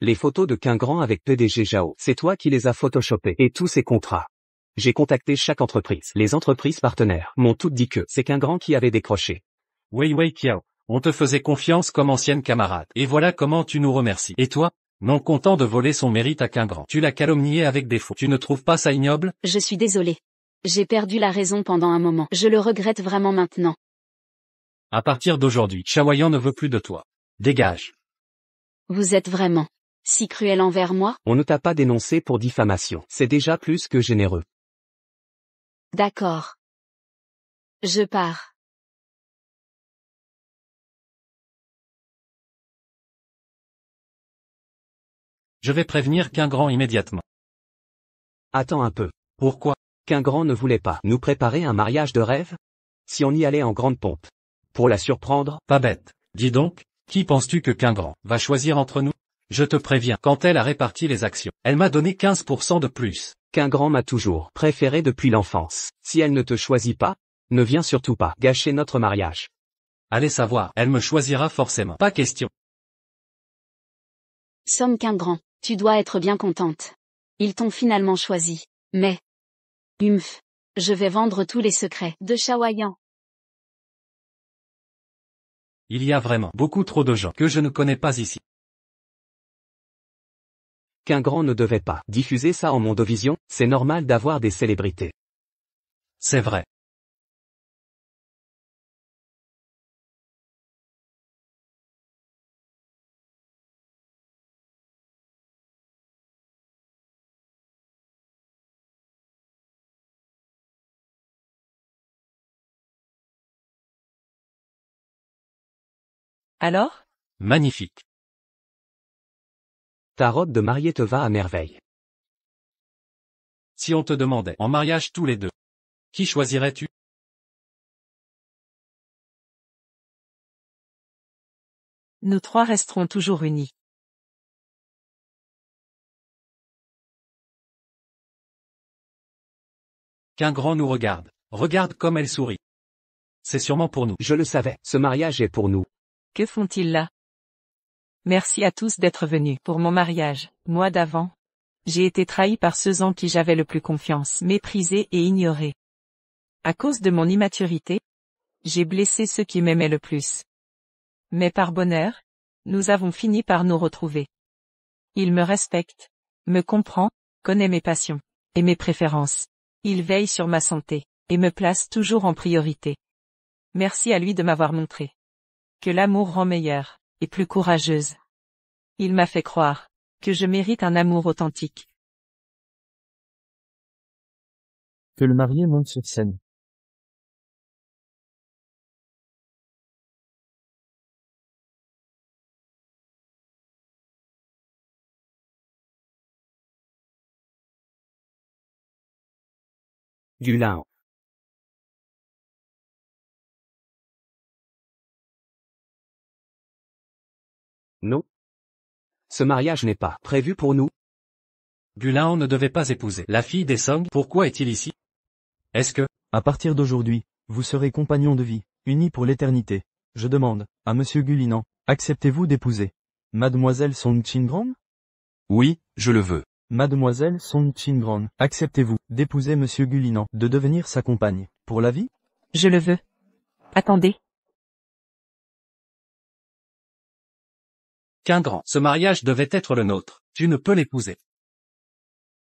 [SPEAKER 5] Les photos de King Grand avec PDG Zhao, c'est toi qui les as photoshopées et tous ces contrats. J'ai contacté chaque entreprise. Les entreprises partenaires m'ont toutes dit que c'est King Grand qui avait décroché.
[SPEAKER 6] Wei Wei Kiao. On te faisait confiance comme ancienne camarade. Et voilà comment tu nous remercies. Et toi? Non content de voler son mérite à King Grand. Tu l'as calomnié avec des faux. Tu ne trouves pas ça ignoble?
[SPEAKER 3] Je suis désolée. J'ai perdu la raison pendant un moment. Je le regrette vraiment maintenant.
[SPEAKER 6] À partir d'aujourd'hui, Chaoyang ne veut plus de toi. Dégage.
[SPEAKER 3] Vous êtes vraiment si cruel envers moi?
[SPEAKER 5] On ne t'a pas dénoncé pour diffamation. C'est déjà plus que généreux.
[SPEAKER 3] D'accord. Je pars.
[SPEAKER 6] Je vais prévenir King Grand immédiatement.
[SPEAKER 5] Attends un peu.
[SPEAKER 6] Pourquoi?
[SPEAKER 5] King Grand ne voulait pas nous préparer un mariage de rêve? Si on y allait en grande pompe. Pour la surprendre?
[SPEAKER 6] Pas bête. Dis donc, qui penses-tu que King Grand va choisir entre nous? Je te préviens, quand elle a réparti les actions, elle m'a donné 15% de plus.
[SPEAKER 5] King Grand m'a toujours préféré depuis l'enfance. Si elle ne te choisit pas, ne viens surtout pas gâcher notre mariage.
[SPEAKER 6] Allez savoir, elle me choisira forcément. Pas question.
[SPEAKER 3] Somme King Grand, tu dois être bien contente. Ils t'ont finalement choisi. Mais. Je vais vendre tous les secrets de Chaoyang.
[SPEAKER 6] Il y a vraiment beaucoup trop de gens que je ne connais pas ici.
[SPEAKER 5] King Grand ne devait pas diffuser ça en Mondovision, c'est normal d'avoir des célébrités.
[SPEAKER 6] C'est vrai.
[SPEAKER 1] Alors?
[SPEAKER 6] Magnifique.
[SPEAKER 5] Ta robe de mariée te va à merveille.
[SPEAKER 6] Si on te demandait en mariage tous les deux, qui choisirais-tu?
[SPEAKER 1] Nous trois resterons toujours unis.
[SPEAKER 6] King Grand nous regarde. Regarde comme elle sourit. C'est sûrement pour nous.
[SPEAKER 5] Je le savais, ce mariage est pour nous.
[SPEAKER 1] Que font-ils là? Merci à tous d'être venus pour mon mariage. Moi d'avant, j'ai été trahi par ceux en qui j'avais le plus confiance, méprisé et ignoré. À cause de mon immaturité, j'ai blessé ceux qui m'aimaient le plus. Mais par bonheur, nous avons fini par nous retrouver. Il me respecte, me comprend, connaît mes passions et mes préférences. Il veille sur ma santé et me place toujours en priorité. Merci à lui de m'avoir montré que l'amour rend meilleure et plus courageuse. Il m'a fait croire que je mérite un amour authentique.
[SPEAKER 4] Que le marié monte sur scène.
[SPEAKER 5] Gulan. Non. Ce mariage n'est pas prévu pour nous.
[SPEAKER 6] Gulan ne devait pas épouser la fille des Song. Pourquoi est-il ici? Est-ce que...
[SPEAKER 4] À partir d'aujourd'hui, vous serez compagnons de vie, unis pour l'éternité. Je demande, à Monsieur Gulinan, acceptez-vous d'épouser Mademoiselle Song Qingrong?
[SPEAKER 7] Oui, je le veux.
[SPEAKER 4] Mademoiselle Song Qingrong, acceptez-vous d'épouser Monsieur Gulinan, de devenir sa compagne, pour la vie?
[SPEAKER 1] Je le veux. Attendez.
[SPEAKER 6] Qu'un grand. Ce mariage devait être le nôtre. Tu ne peux l'épouser.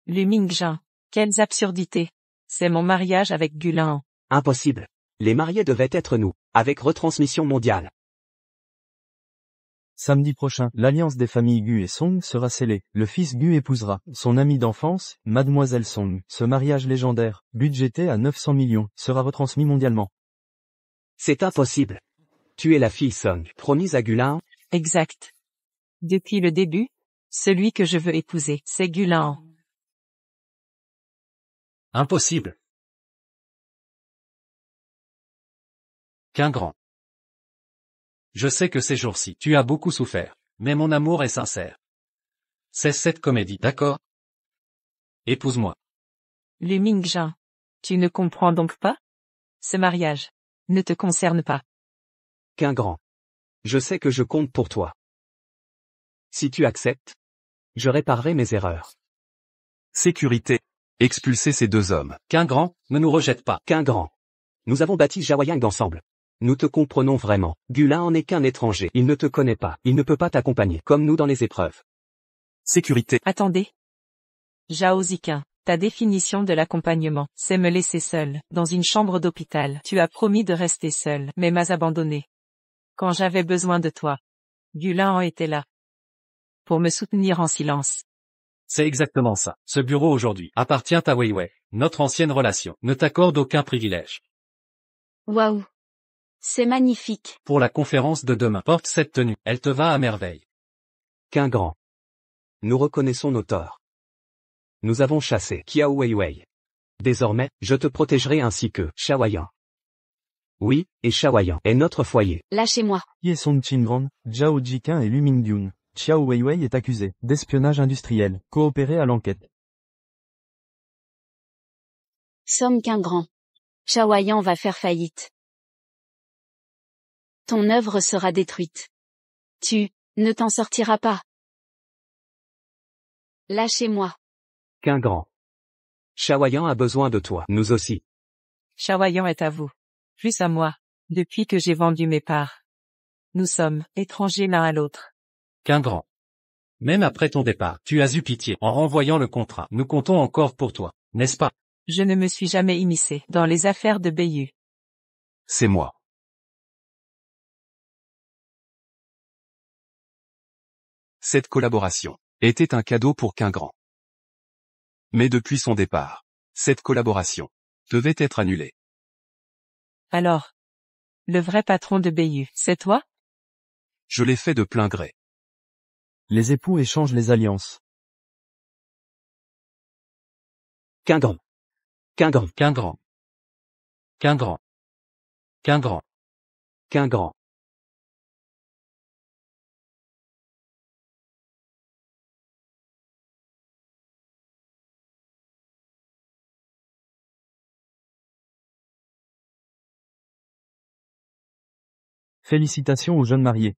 [SPEAKER 1] Lu Mingjin. Quelles absurdités. C'est mon mariage avec Gulan.
[SPEAKER 5] Impossible. Les mariés devaient être nous, avec retransmission mondiale.
[SPEAKER 4] Samedi prochain, l'alliance des familles Gu et Song sera scellée. Le fils Gu épousera son amie d'enfance, Mademoiselle Song. Ce mariage légendaire, budgété à 900 millions, sera retransmis mondialement.
[SPEAKER 5] C'est impossible. Tu es la fille Song, promise à Gulan.
[SPEAKER 1] Exact. Depuis le début, celui que je veux épouser, c'est Gulan.
[SPEAKER 6] Impossible. Qu'un grand. Je sais que ces jours-ci, tu as beaucoup souffert, mais mon amour est sincère. Cesse cette comédie, d'accord? Épouse-moi.
[SPEAKER 1] Lu Mingjin. Tu ne comprends donc pas? Ce mariage ne te concerne pas.
[SPEAKER 5] Qu'un grand. Je sais que je compte pour toi. Si tu acceptes, je réparerai mes erreurs.
[SPEAKER 7] Sécurité. Expulsez ces deux hommes.
[SPEAKER 6] Qu'un grand, ne nous rejette pas.
[SPEAKER 5] Qu'un grand. Nous avons bâti Jaoyang ensemble. Nous te comprenons vraiment. Gulan en est qu'un étranger. Il ne te connaît pas. Il ne peut pas t'accompagner, comme nous dans les épreuves.
[SPEAKER 7] Sécurité.
[SPEAKER 1] Attendez. Zhao Ziqin, ta définition de l'accompagnement, c'est me laisser seul, dans une chambre d'hôpital. Tu as promis de rester seul, mais m'as abandonné. Quand j'avais besoin de toi, Gulan était là. Pour me soutenir en silence.
[SPEAKER 6] C'est exactement ça. Ce bureau aujourd'hui appartient à Weiwei. Notre ancienne relation ne t'accorde aucun privilège.
[SPEAKER 3] Waouh. C'est magnifique.
[SPEAKER 6] Pour la conférence de demain, porte cette tenue. Elle te va à merveille.
[SPEAKER 5] Qu'un grand. Nous reconnaissons nos torts. Nous avons chassé Qiao Weiwei. Désormais, je te protégerai ainsi que Shaoyan. Oui, et Shaoyan est notre foyer.
[SPEAKER 3] Lâchez-moi.
[SPEAKER 4] Ye Song Qingrong, Zhao Jiqin et Lu Mingdiun. Xiao Weiwei est accusé d'espionnage industriel, coopérer à l'enquête.
[SPEAKER 3] Somme qu'un grand. Shaoyan va faire faillite. Ton œuvre sera détruite. Tu ne t'en sortiras pas. Lâchez-moi.
[SPEAKER 5] Qu'un grand. Shaoyan a besoin de toi. Nous aussi.
[SPEAKER 1] Shaoyan est à vous. Plus à moi. Depuis que j'ai vendu mes parts. Nous sommes étrangers l'un à l'autre.
[SPEAKER 6] Qu'un grand. Même après ton départ, tu as eu pitié en renvoyant le contrat. Nous comptons encore pour toi, n'est-ce pas?
[SPEAKER 1] Je ne me suis jamais immiscé dans les affaires de Beiyu.
[SPEAKER 7] C'est moi. Cette collaboration était un cadeau pour qu'un grand. Mais depuis son départ, cette collaboration devait être annulée.
[SPEAKER 1] Alors, le vrai patron de Beiyu, c'est toi?
[SPEAKER 7] Je l'ai fait de plein gré.
[SPEAKER 4] Les époux échangent les alliances.
[SPEAKER 5] Qu'un grand. Qu'un grand.
[SPEAKER 6] Qu'un grand. Qu'un grand. Qu'un grand.
[SPEAKER 5] Qu'un grand.
[SPEAKER 4] Félicitations aux jeunes mariés.